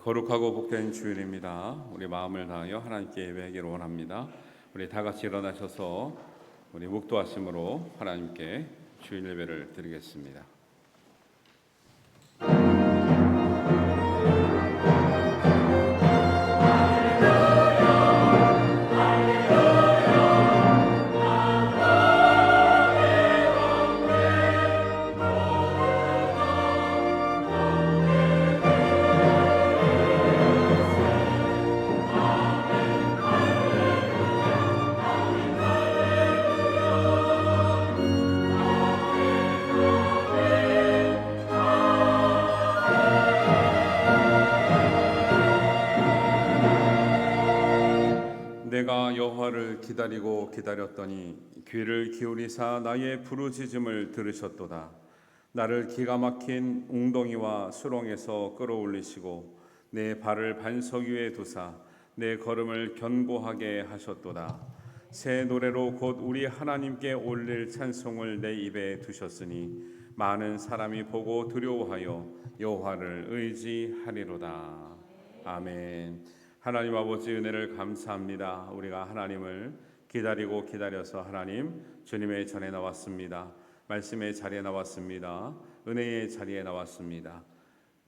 거룩하고 복된 주일입니다. 우리 마음을 다하여 하나님께 예배하기를 원합니다. 우리 다 같이 일어나셔서 우리 묵도하심으로 하나님께 주일 예배를 드리겠습니다. 내가 여호와를 기다리고 기다렸더니 귀를 기울이사 나의 부르짖음을 들으셨도다. 나를 기가 막힌 웅덩이와 수렁에서 끌어올리시고 내 발을 반석 위에 두사 내 걸음을 견고하게 하셨도다. 새 노래로 곧 우리 하나님께 올릴 찬송을 내 입에 두셨으니 많은 사람이 보고 두려워하여 여호와를 의지하리로다. 아멘. 하나님 아버지 은혜를 감사합니다. 우리가 하나님을 기다리고 기다려서 하나님 주님의 전에 나왔습니다. 말씀의 자리에 나왔습니다. 은혜의 자리에 나왔습니다.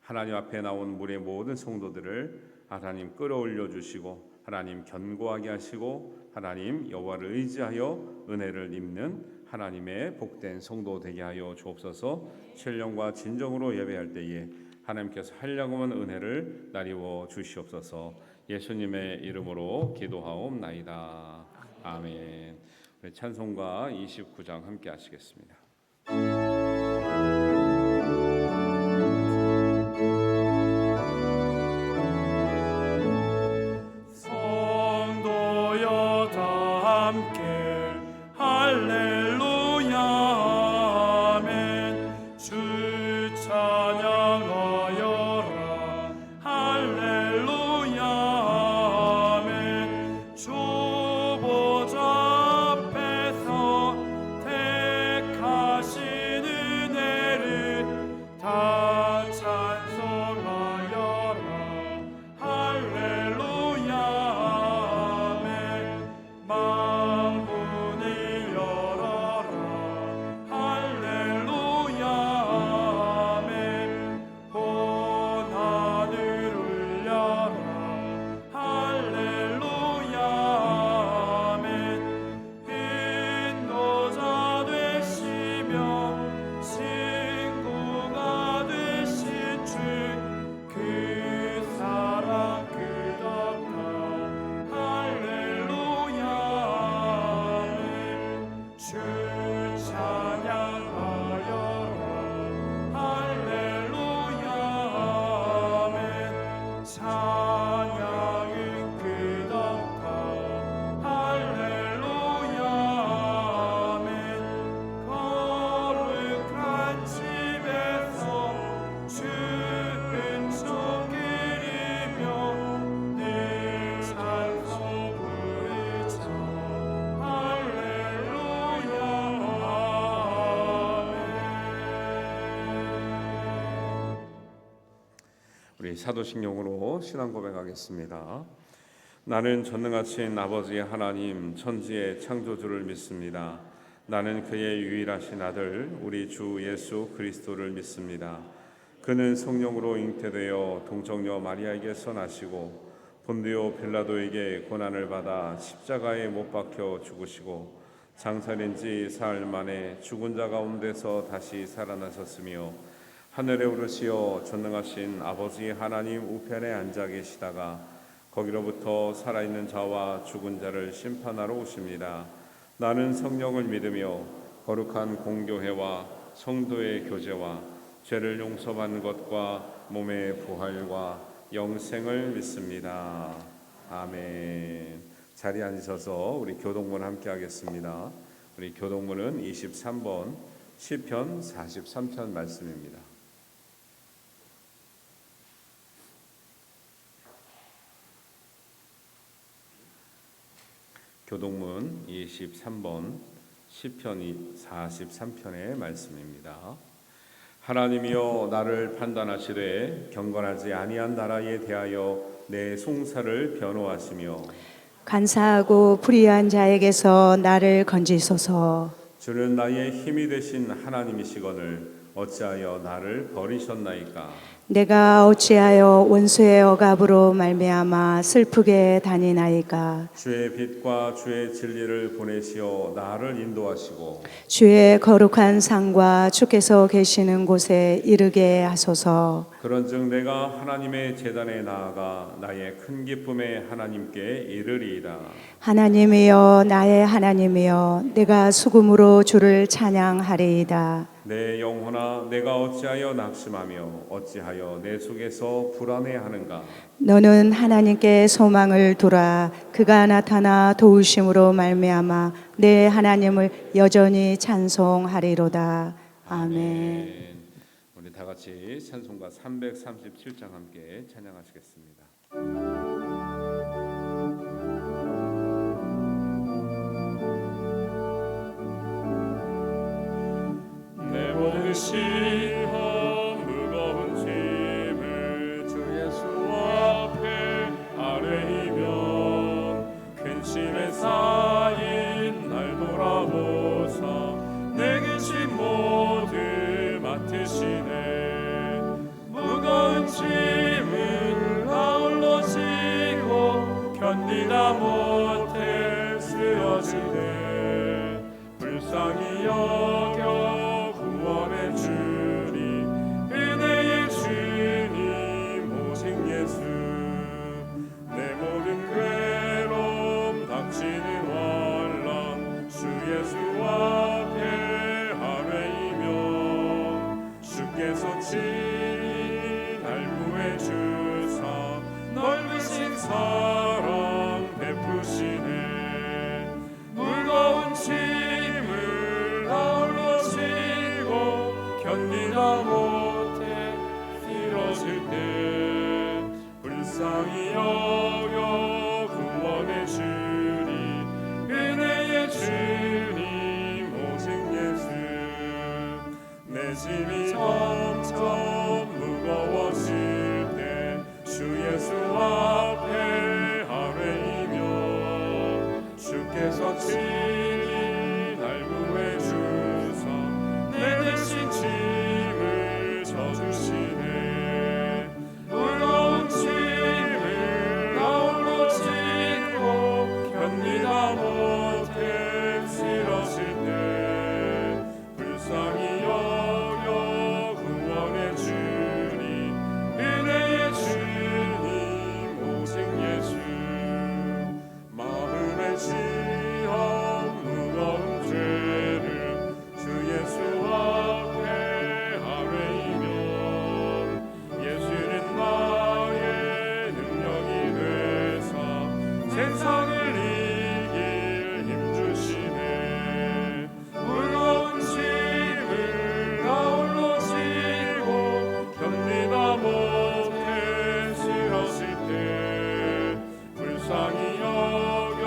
하나님 앞에 나온 우리의 모든 성도들을 하나님 끌어올려 주시고 하나님 견고하게 하시고 하나님 여호와를 의지하여 은혜를 입는 하나님의 복된 성도 되게 하여 주옵소서. 신령과 진정으로 예배할 때에 하나님께서 하려고 하는 은혜를 나리워 주시옵소서. 예수님의 이름으로 기도하옵나이다. 아멘. 우리 찬송가 29장 함께 하시겠습니다. 성도여 다 함께 할렐루야 아멘. 주 찬양하여라 할렐루야 아멘. 주 보좌 앞에서 택하신 은혜를 다 찬송하여라 할렐루야 아멘. 만군을 열어라 할렐루야 아멘. 온 하늘 울려라 할렐루야 아멘. 인도자 되시며 친구가 되신 주 그 사랑 끝없다 할렐루야 아멘. 주 찬양하여라 할렐루야 아멘. 찬양은 끝없다 할렐루야 아멘. 거룩한 집에서 주 은총 그리며 늘 찬송 부르자 할렐루야 아멘. 우리 사도신경으로 신앙 고백하겠습니다. 나는 전능하신 아버지 하나님 천지의 창조주를 믿습니다. 나는 그의 유일하신 아들 우리 주 예수 그리스도를 믿습니다. 그는 성령으로 잉태되어 동정녀 마리아에게서 나시고 본디오 빌라도에게 고난을 받아 십자가에 못 박혀 죽으시고 장사된 지 사흘 만에 죽은 자 가운데서 다시 살아나셨으며 하늘에 오르시어 전능하신 아버지 하나님 우편에 앉아 계시다가 거기로부터 살아있는 자와 죽은 자를 심판하러 오십니다. 나는 성령을 믿으며 거룩한 공교회와 성도의 교제와 죄를 용서받는 것과 몸의 부활과 영생을 믿습니다. 아멘. 자리에 앉으셔서 우리 교동문 함께 하겠습니다. 우리 교동문은 23번 시편 43편 말씀입니다. 교동문 23번 시편 43편의 말씀입니다. 하나님이여 나를 판단하시되 경건하지 아니한 나라에 대하여 내 송사를 변호하시며 간사하고 불의한 자에게서 나를 건지소서. 주는 나의 힘이 되신 하나님이시거늘 어찌하여 나를 버리셨나이까. 내가 어찌하여 원수의 억압으로 말미암아 슬프게 다니나이까. 주의 빛과 주의 진리를 보내시어 나를 인도하시고 주의 거룩한 상과 주께서 계시는 곳에 이르게 하소서. 그런즉 내가 하나님의 제단에 나아가 나의 큰 기쁨에 하나님께 이르리이다. 하나님이여 나의 하나님이여 내가 수금으로 주를 찬양하리이다. 내 영혼아 내가 어찌하여 낙심하며 어찌하여 내 속에서 불안해하는가. 너는 하나님께 소망을 두라. 그가 나타나 도우심으로 말미암아 내 하나님을 여전히 찬송하리로다. 아멘. 우리 다 같이 찬송가 337장 함께 찬양하시겠습니다. 내 모든 시험 무거운 짐을 주 예수 앞에 아뢰이면 근심에 쌓인 날 돌아보사 내게 진 모두 맡으시네. 무거운 짐을 아울러 지고 견디다 못해 쓰러지네. 불쌍히 여겨 구원의 주님 은혜의 주님 오직 예수. 내 모든 괴로움 닥치는 환난 주 예수 앞에 아뢰이며 주께서 친히 날 구해주사 넓으신 사랑 베푸시네. 무거운 짐을 아울러 지고 견디다 못해 쓰러질 때 불쌍히 여겨 구원의 주님 은혜의 주님 오직 예수. 내 짐이 점점 무거워질 때 주 예수 앞에 아뢰이며 주께서 친히 날 구해주사 내 대신 짐을 져주시네. 무거운 짐을 아울러 지고 견디다 못해 쓰러질 때 불쌍히 여겨 구원의 주님 은혜의 주님 오직 예수. 마음의 시험 무거운 죄를 주 예수 앞에 아뢰이면 예수는 나의 능력이 되사 세상을 이길 힘 주시네. 무거운 짐을 아울러 지고 견디다 못해 쓰러질 때 불쌍히 여겨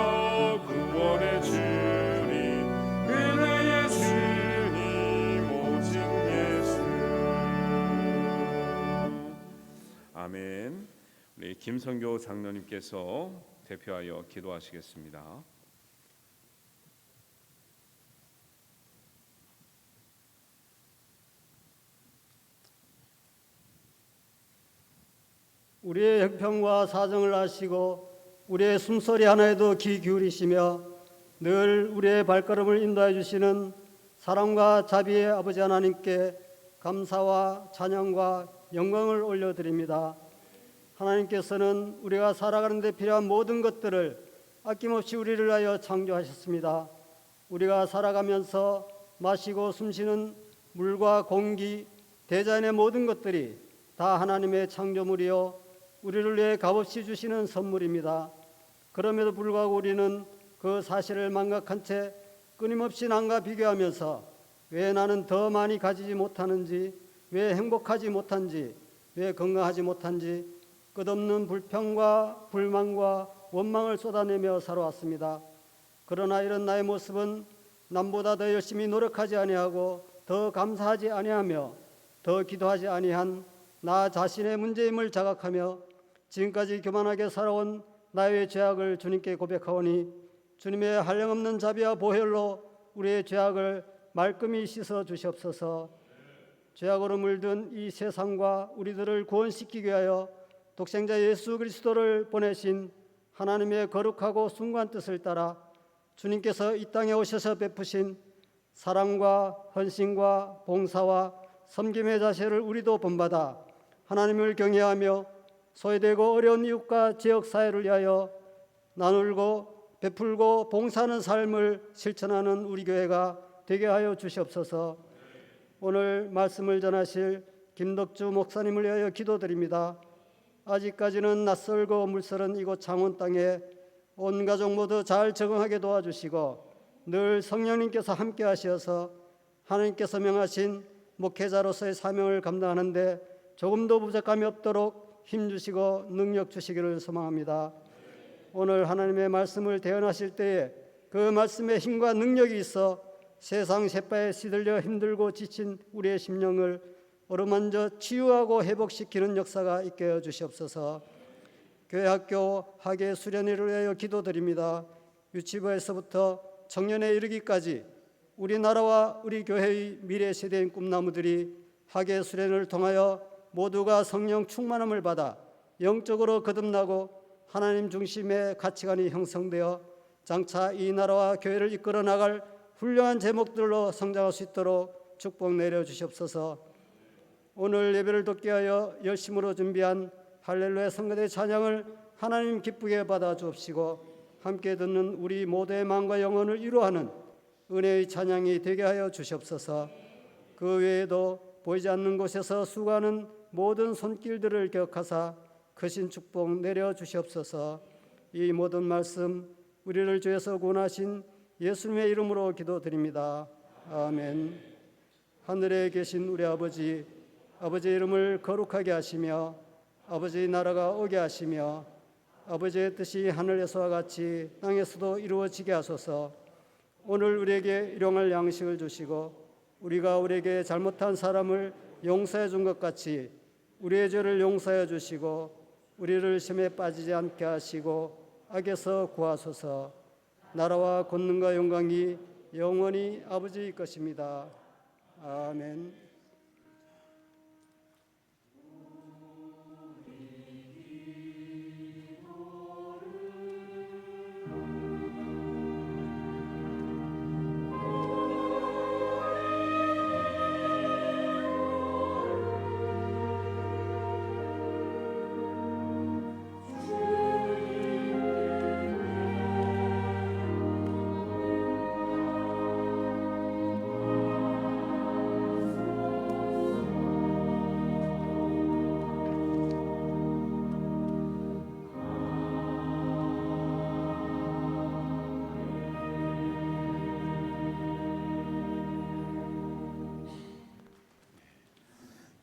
구원의 주님 은혜의 주님 오직 예수. 아멘. 우리 김성교 장로님께서 대표하여 기도하시겠습니다. 우리의 형편과 사정을 아시고 우리의 숨소리 하나에도 귀 기울이시며 늘 우리의 발걸음을 인도해 주시는 사랑과 자비의 아버지 하나님께 감사와 찬양과 영광을 올려드립니다. 하나님께서는 우리가 살아가는 데 필요한 모든 것들을 아낌없이 우리를 위하여 창조하셨습니다. 우리가 살아가면서 마시고 숨쉬는 물과 공기, 대자연의 모든 것들이 다 하나님의 창조물이요 우리를 위해 값없이 주시는 선물입니다. 그럼에도 불구하고 우리는 그 사실을 망각한 채 끊임없이 남과 비교하면서 왜 나는 더 많이 가지지 못하는지, 왜 행복하지 못한지, 왜 건강하지 못한지 끝없는 불평과 불만과 원망을 쏟아내며 살아왔습니다. 그러나 이런 나의 모습은 남보다 더 열심히 노력하지 아니하고 더 감사하지 아니하며 더 기도하지 아니한 나 자신의 문제임을 자각하며 지금까지 교만하게 살아온 나의 죄악을 주님께 고백하오니 주님의 한량없는 자비와 보혈로 우리의 죄악을 말끔히 씻어 주시옵소서. 죄악으로 물든 이 세상과 우리들을 구원시키기 위하여 독생자 예수 그리스도를 보내신 하나님의 거룩하고 숭고한 뜻을 따라 주님께서 이 땅에 오셔서 베푸신 사랑과 헌신과 봉사와 섬김의 자세를 우리도 본받아 하나님을 경외하며 소외되고 어려운 이웃과 지역사회를 위하여 나누고 베풀고 봉사하는 삶을 실천하는 우리 교회가 되게 하여 주시옵소서. 오늘 말씀을 전하실 김덕주 목사님을 위하여 기도드립니다. 아직까지는 낯설고 물설은 이곳 창원 땅에 온 가족 모두 잘 적응하게 도와주시고 늘 성령님께서 함께 하셔서 하나님께서 명하신 목회자로서의 사명을 감당하는데 조금도 부족함이 없도록 힘주시고 능력 주시기를 소망합니다. 오늘 하나님의 말씀을 대언하실 때에 그 말씀에 힘과 능력이 있어 세상 셋바에 시들려 힘들고 지친 우리의 심령을 어루만져 치유하고 회복시키는 역사가 있게 해 주시옵소서. 교회 학교 학예 수련회를 위하여 기도드립니다. 유치부에서부터 청년에 이르기까지 우리나라와 우리 교회의 미래 세대인 꿈나무들이 학예 수련을 통하여 모두가 성령 충만함을 받아 영적으로 거듭나고 하나님 중심의 가치관이 형성되어 장차 이 나라와 교회를 이끌어 나갈 훌륭한 제목들로 성장할 수 있도록 축복 내려 주시옵소서. 오늘 예배를 돕게 하여 열심으로 준비한 할렐루야 성가대 찬양을 하나님 기쁘게 받아 주옵시고 함께 듣는 우리 모두의 마음과 영혼을 위로하는 은혜의 찬양이 되게 하여 주시옵소서. 그 외에도 보이지 않는 곳에서 수고하는 모든 손길들을 기억하사 크신 축복 내려 주시옵소서. 이 모든 말씀 우리를 주에서 구원하신 예수님의 이름으로 기도드립니다. 아멘. 하늘에 계신 우리 아버지, 아버지의 이름을 거룩하게 하시며 아버지의 나라가 오게 하시며 아버지의 뜻이 하늘에서와 같이 땅에서도 이루어지게 하소서. 오늘 우리에게 일용할 양식을 주시고 우리가 우리에게 잘못한 사람을 용서해 준 것 같이 우리의 죄를 용서해 주시고 우리를 시험에 빠지지 않게 하시고 악에서 구하소서. 나라와 권능과 영광이 영원히 아버지의 것입니다. 아멘.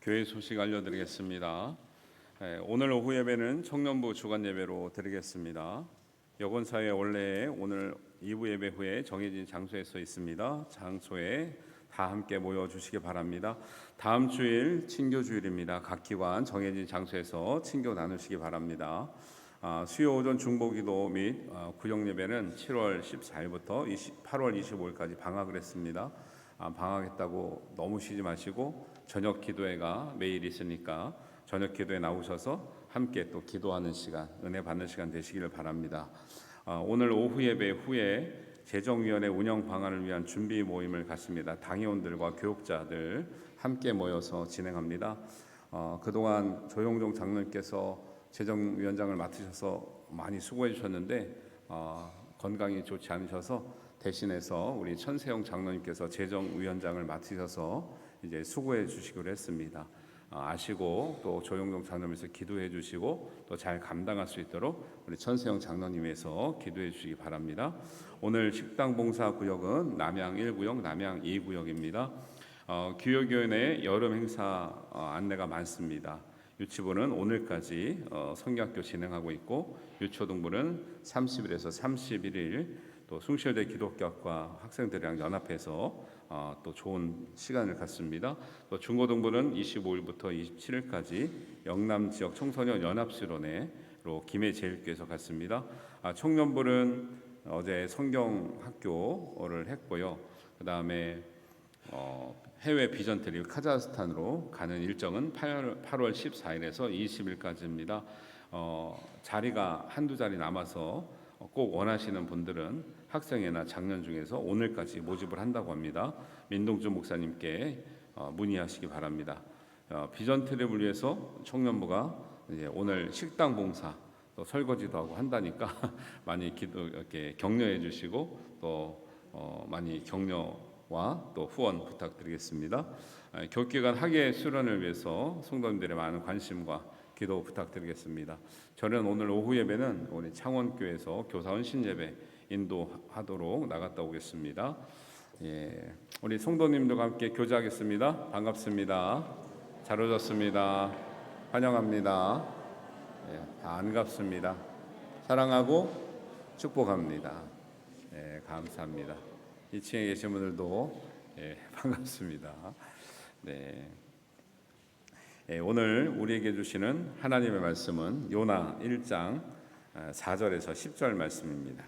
교회 소식 알려드리겠습니다. 오늘 오후 예배는 청년부 주간 예배로 드리겠습니다. 여건사회 원래 오늘 2부 예배 후에 정해진 장소에 있습니다. 장소에 다 함께 모여주시기 바랍니다. 다음 주일 친교주일입니다. 각 기관 정해진 장소에서 친교 나누시기 바랍니다. 수요 오전 중보기도 및 구역 예배는 7월 14일부터 8월 25일까지 방학을 했습니다. 방학했다고 너무 쉬지 마시고 저녁 기도회가 매일 있으니까 저녁 기도회 나오셔서 함께 또 기도하는 시간, 은혜 받는 시간 되시기를 바랍니다. 오늘 오후 예배 후에 재정위원회 운영 방안을 위한 준비 모임을 갖습니다. 당회원들과 교육자들 함께 모여서 진행합니다. 그동안 조용종 장로님께서 재정위원장을 맡으셔서 많이 수고해 주셨는데 건강이 좋지 않으셔서 대신해서 우리 천세영 장로님께서 재정위원장을 맡으셔서 이제 수고해 주시기로 했습니다. 아시고 또 조용종 장로님께서 기도해 주시고 또 잘 감당할 수 있도록 우리 천세영 장로님께서 기도해 주시기 바랍니다. 오늘 식당 봉사 구역은 남양 1구역, 남양 2구역입니다. 교육위원회 여름 행사 안내가 많습니다. 유치부는 오늘까지 성경학교 진행하고 있고 유초등부는 30일에서 31일, 또 숭실대 기독교학과 학생들이랑 연합해서 또 좋은 시간을 갖습니다. 또 중고등부는 25일부터 27일까지 영남 지역 청소년 연합실원회로 김해제일교에서 갔습니다. 청년부는 어제 성경학교를 했고요. 그 다음에 해외 비전 트립 카자흐스탄으로 가는 일정은 8월 14일에서 20일까지입니다. 자리가 한두 자리 남아서 꼭 원하시는 분들은 학생회나 장년 중에서 오늘까지 모집을 한다고 합니다. 민동준 목사님께 문의하시기 바랍니다. 비전 트립을 위해서 청년부가 이제 오늘 식당 봉사 또 설거지도 하고 한다니까 많이 이렇게 격려해 주시고 또 많이 격려와 또 후원 부탁드리겠습니다. 교육기관 학예 수련을 위해서 성도님들의 많은 관심과 기도 부탁드리겠습니다. 저는 오늘 오후 예배는 우리 창원교회에서 교사원 신예배 인도하도록 나갔다 오겠습니다. 우리 성도님들과 함께 교제하겠습니다. 반갑습니다. 잘 오셨습니다. 환영합니다. 반갑습니다. 사랑하고 축복합니다. 감사합니다. 2층에 계신 분들도 반갑습니다. 오늘 우리에게 주시는 하나님의 말씀은 요나 1장 4절에서 10절 말씀입니다.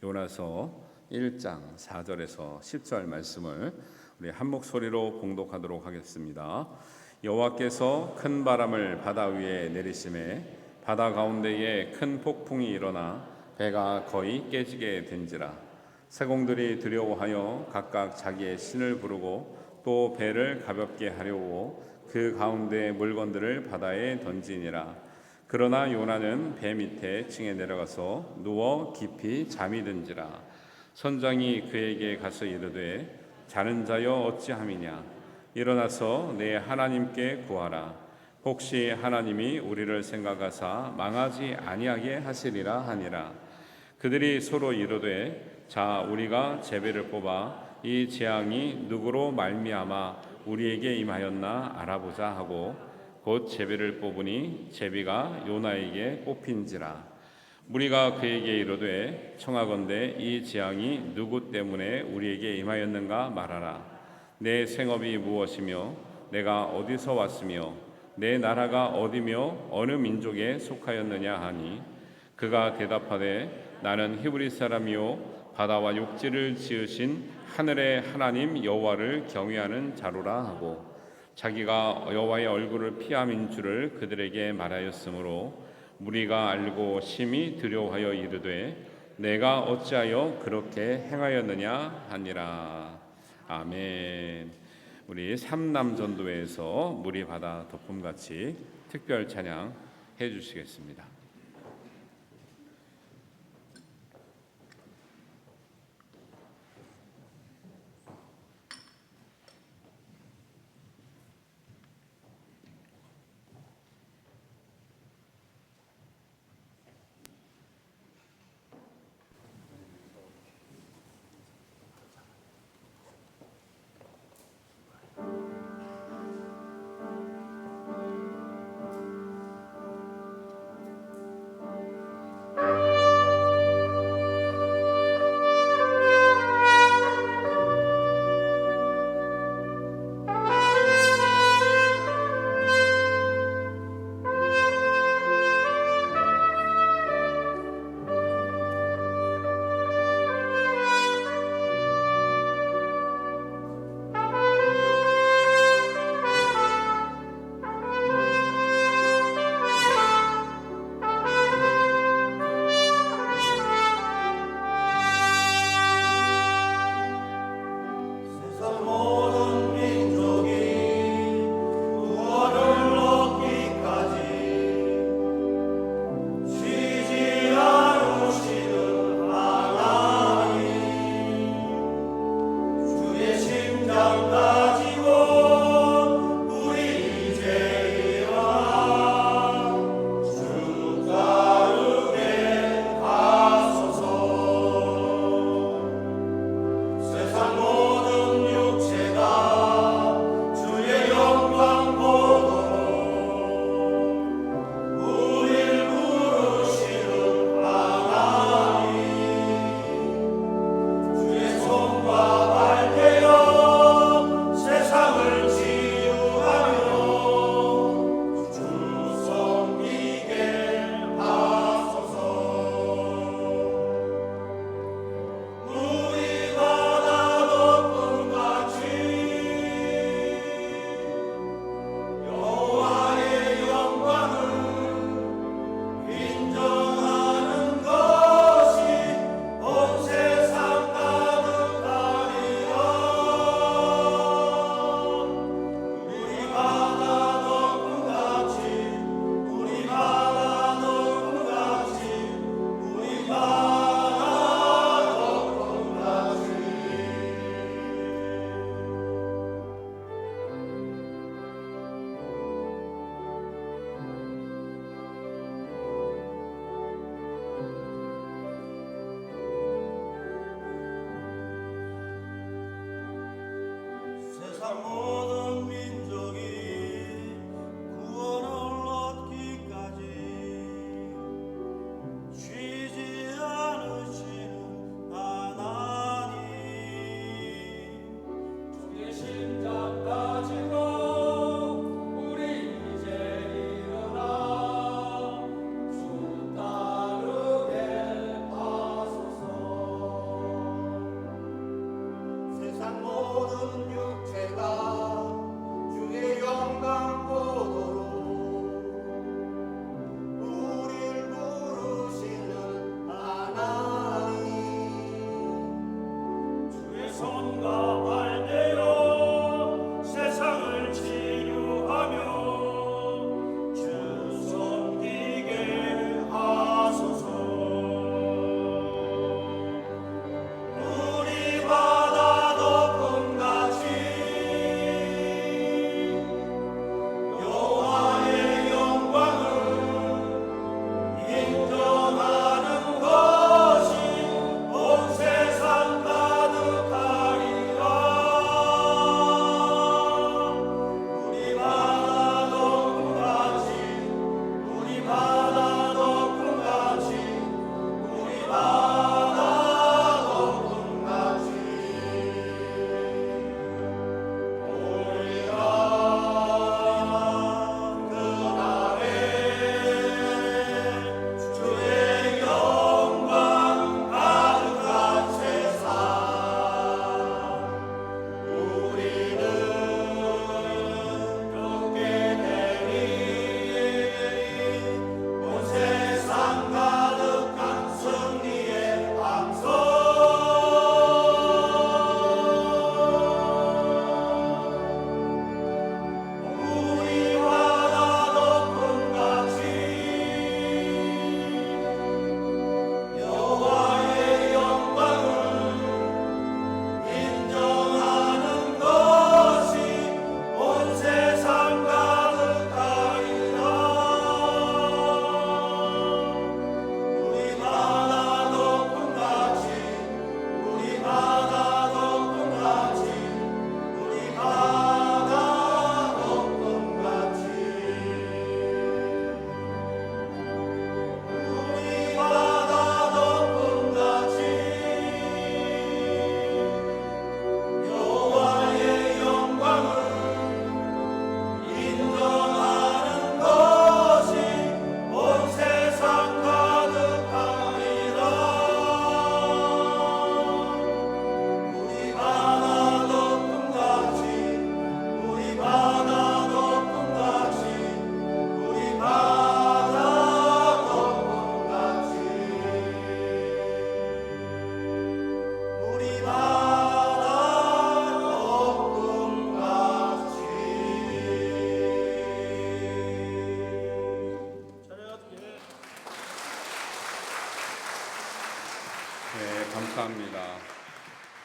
요나서 1장 4절에서 10절 말씀을 우리 한 목소리로 봉독하도록 하겠습니다. 여호와께서 큰 바람을 바다 위에 내리심에 바다 가운데에 큰 폭풍이 일어나 배가 거의 깨지게 된지라. 세공들이 두려워하여 각각 자기의 신을 부르고 또 배를 가볍게 하려고 그 가운데 물건들을 바다에 던지니라. 그러나 요나는 배 밑에 층에 내려가서 누워 깊이 잠이 든지라. 선장이 그에게 가서 이르되 자는 자여 어찌함이냐. 일어나서 내 하나님께 구하라. 혹시 하나님이 우리를 생각하사 망하지 아니하게 하시리라 하니라. 그들이 서로 이르되 자 우리가 제비를 뽑아 이 재앙이 누구로 말미암아 우리에게 임하였나 알아보자 하고 곧 제비를 뽑으니 제비가 요나에게 뽑힌지라. 무리가 그에게 이르되 청하건대 이 재앙이 누구 때문에 우리에게 임하였는가 말하라. 내 생업이 무엇이며 내가 어디서 왔으며 내 나라가 어디며 어느 민족에 속하였느냐 하니 그가 대답하되 나는 히브리 사람이요 바다와 육지를 지으신 하늘의 하나님 여호와를 경외하는 자로라 하고 자기가 여호와의 얼굴을 피함인 줄을 그들에게 말하였으므로 무리가 알고 심히 두려워하여 이르되 내가 어찌하여 그렇게 행하였느냐 하니라. 아멘. 우리 삼남전도회에서 물이 바다 덮음같이 특별 찬양 해주시겠습니다.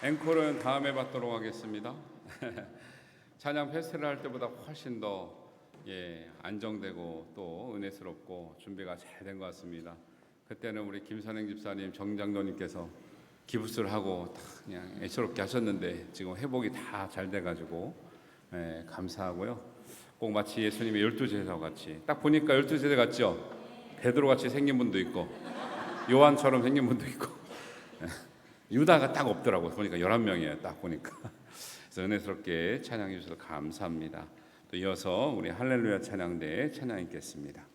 앵콜은 다음에 받도록 하겠습니다. 찬양 페스티벌 할 때보다 훨씬 더 안정되고 또 은혜스럽고 준비가 잘 된 것 같습니다. 그때는 우리 김선행 집사님, 정장로님께서 기부스를 하고 다 그냥 애처롭게 하셨는데 지금 회복이 다 잘 돼가지고 감사하고요. 꼭 마치 예수님의 12제자 같이 딱 보니까 12제자 같죠? 베드로 같이 생긴 분도 있고 요한처럼 생긴 분도 있고 유다가 딱 없더라고요. 보니까 11명이에요. 딱 보니까. 그래서 은혜스럽게 찬양해 주셔서 감사합니다. 또 이어서 우리 할렐루야 찬양대 찬양 있겠습니다.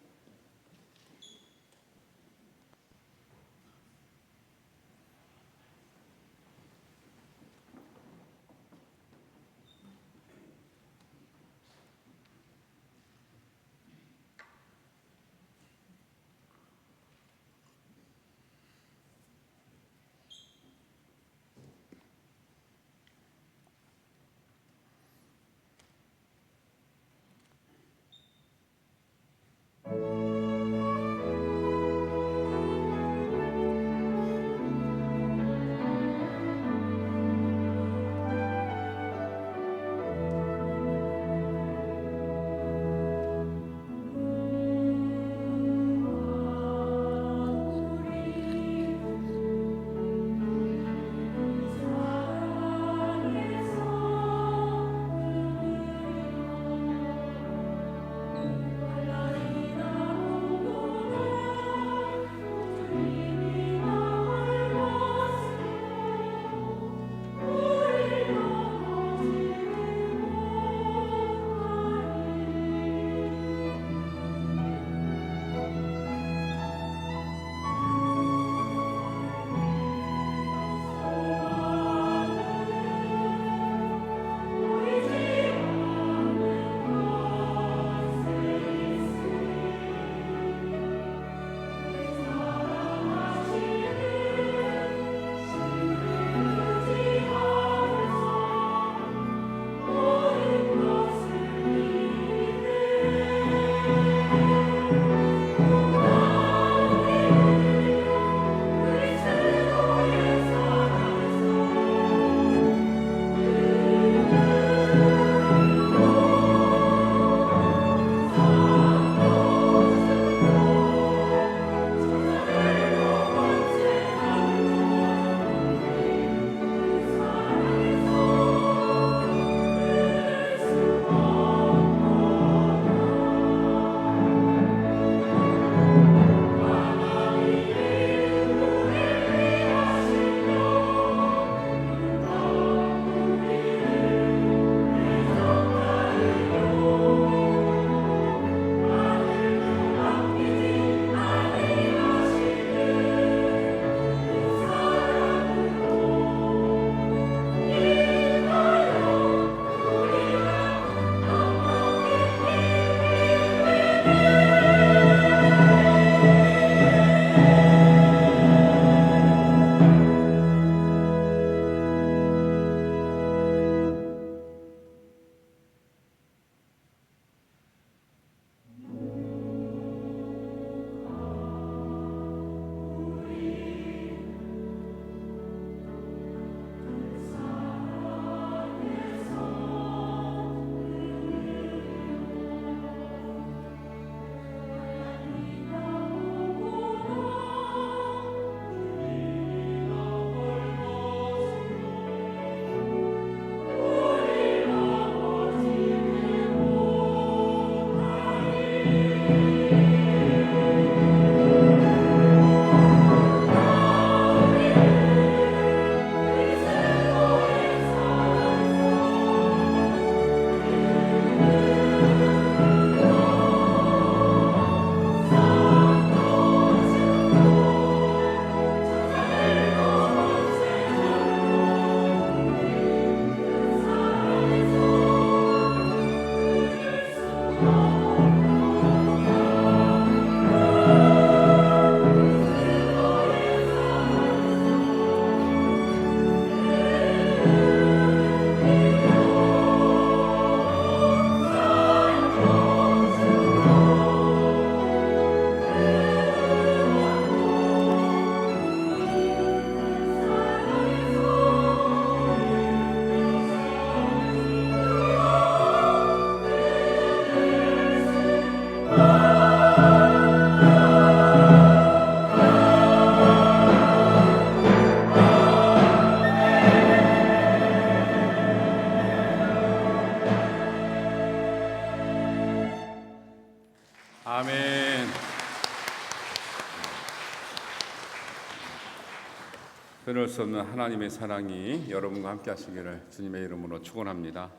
끊을 수 없는 하나님의 사랑이 여러분과 함께 하시기를 주님의 이름으로 축원합니다.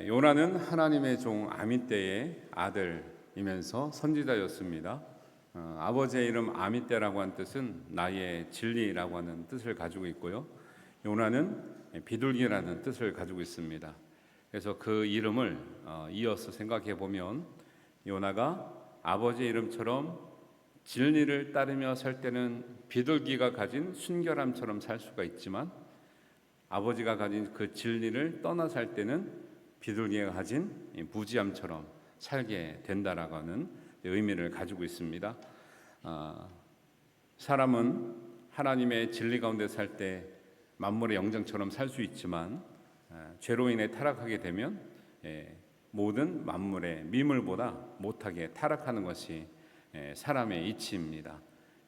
요나는 하나님의 종 아미떼의 아들이면서 선지자였습니다. 아버지의 이름 아미떼라고 하는 뜻은 나의 진리라고 하는 뜻을 가지고 있고요. 요나는 비둘기라는 뜻을 가지고 있습니다. 그래서 그 이름을 이어서 생각해 보면 요나가 아버지의 이름처럼 진리를 따르며 살 때는 비둘기가 가진 순결함처럼 살 수가 있지만 아버지가 가진 그 진리를 떠나 살 때는 비둘기가 가진 무지함처럼 살게 된다라고 하는 의미를 가지고 있습니다. 사람은 하나님의 진리 가운데 살 때 만물의 영장처럼 살 수 있지만 죄로 인해 타락하게 되면 모든 만물의 미물보다 못하게 타락하는 것이 사람의 이치입니다.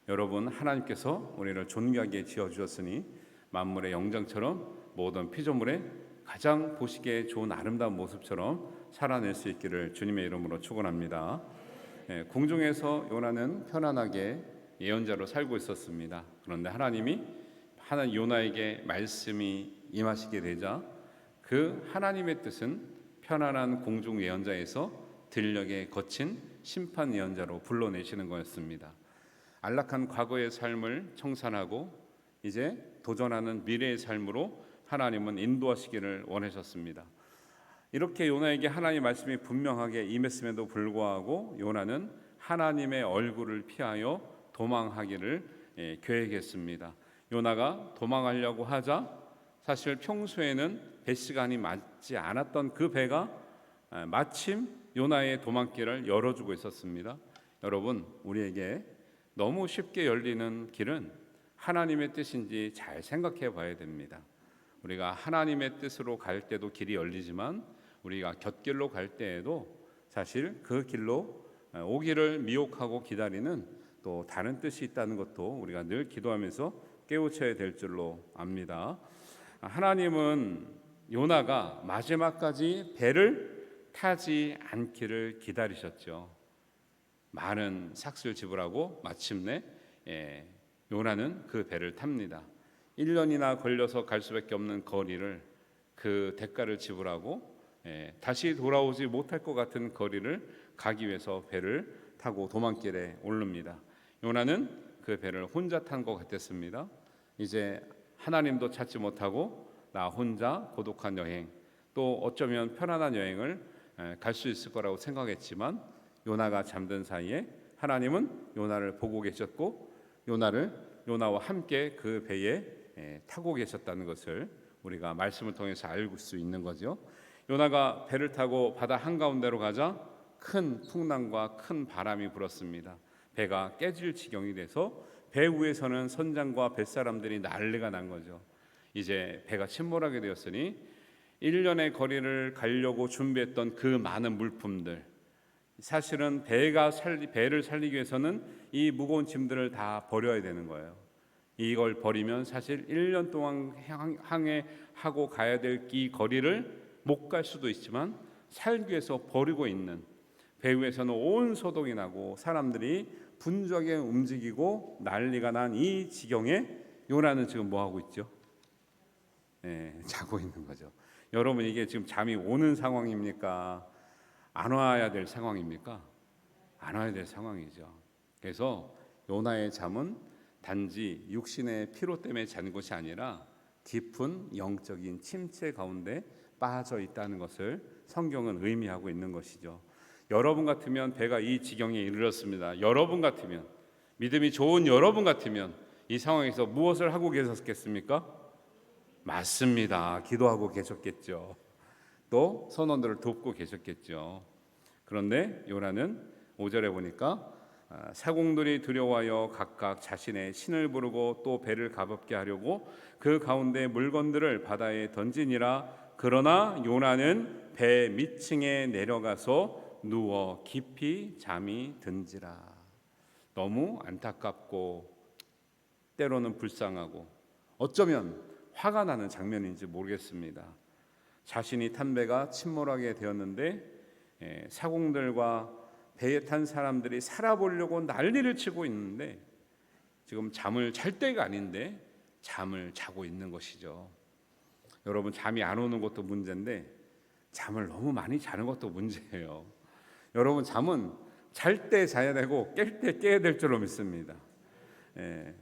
여러분, 하나님께서 우리를 존귀하게 지어주셨으니 만물의 영장처럼 모든 피조물의 가장 보시기에 좋은 아름다운 모습처럼 살아낼 수 있기를 주님의 이름으로 축원합니다. 궁중에서 요나는 편안하게 예언자로 살고 있었습니다. 그런데 하나님이 요나에게 말씀이 임하시게 되자 그 하나님의 뜻은 편안한 공중 예언자에서 들녘에 거친 심판 예언자로 불러내시는 거였습니다. 안락한 과거의 삶을 청산하고 이제 도전하는 미래의 삶으로 하나님은 인도하시기를 원하셨습니다. 이렇게 요나에게 하나님의 말씀이 분명하게 임했음에도 불구하고 요나는 하나님의 얼굴을 피하여 도망하기를 계획했습니다. 요나가 도망하려고 하자 사실 평소에는 배 시간이 맞지 않았던 그 배가 마침 요나의 도망길을 열어주고 있었습니다. 여러분, 우리에게 너무 쉽게 열리는 길은 하나님의 뜻인지 잘 생각해 봐야 됩니다. 우리가 하나님의 뜻으로 갈 때도 길이 열리지만 우리가 곁길로 갈 때에도 사실 그 길로 오기를 미혹하고 기다리는 또 다른 뜻이 있다는 것도 우리가 늘 기도하면서 깨우쳐야 될 줄로 압니다. 하나님은 요나가 마지막까지 배를 타지 않기를 기다리셨죠. 많은 삭슬 지불하고 마침내 요나는 그 배를 탑니다. 1년이나 걸려서 갈 수밖에 없는 거리를 그 대가를 지불하고 다시 돌아오지 못할 것 같은 거리를 가기 위해서 배를 타고 도망길에 오릅니다. 요나는 그 배를 혼자 탄 것 같았습니다. 이제 하나님도 찾지 못하고 나 혼자 고독한 여행, 또 어쩌면 편안한 여행을 갈 수 있을 거라고 생각했지만 요나가 잠든 사이에 하나님은 요나를 보고 계셨고 요나와 함께 그 배에 타고 계셨다는 것을 우리가 말씀을 통해서 알고 수 있는 거죠. 요나가 배를 타고 바다 한가운데로 가자 큰 풍랑과 큰 바람이 불었습니다. 배가 깨질 지경이 돼서 배 위에서는 선장과 뱃사람들이 난리가 난 거죠. 이제 배가 침몰하게 되었으니 1년의 거리를 가려고 준비했던 그 많은 물품들, 사실은 배를 살리기 위해서는 이 무거운 짐들을 다 버려야 되는 거예요. 이걸 버리면 사실 1년 동안 항해하고 가야 될 이 거리를 못 갈 수도 있지만 살기 위해서 버리고 있는 배 위에서는 온 소동이 나고 사람들이 분주하게 움직이고 난리가 난 이 지경에 요나는 지금 뭐 하고 있죠? 자고 있는 거죠. 여러분, 이게 지금 잠이 오는 상황입니까? 안 와야 될 상황입니까? 안 와야 될 상황이죠. 그래서 요나의 잠은 단지 육신의 피로 때문에 잔 것이 아니라 깊은 영적인 침체 가운데 빠져 있다는 것을 성경은 의미하고 있는 것이죠. 여러분 같으면 배가 이 지경에 이르렀습니다. 여러분 같으면, 믿음이 좋은 여러분 같으면 이 상황에서 무엇을 하고 계셨겠습니까? 맞습니다. 기도하고 계셨겠죠. 또 선원들을 돕고 계셨겠죠. 그런데 요나는 5절에 보니까 사공들이 두려워하여 각각 자신의 신을 부르고 또 배를 가볍게 하려고 그 가운데 물건들을 바다에 던지니라. 그러나 요나는 배 밑층에 내려가서 누워 깊이 잠이 든지라. 너무 안타깝고 때로는 불쌍하고 어쩌면 화가 나는 장면인지 모르겠습니다. 자신이 탄 배가 침몰하게 되었는데 사공들과 배에 탄 사람들이 살아보려고 난리를 치고 있는데 지금 잠을 잘 때가 아닌데 잠을 자고 있는 것이죠. 여러분, 잠이 안 오는 것도 문제인데 잠을 너무 많이 자는 것도 문제예요. 여러분, 잠은 잘 때 자야 되고 깰 때 깨야 될 줄로 믿습니다.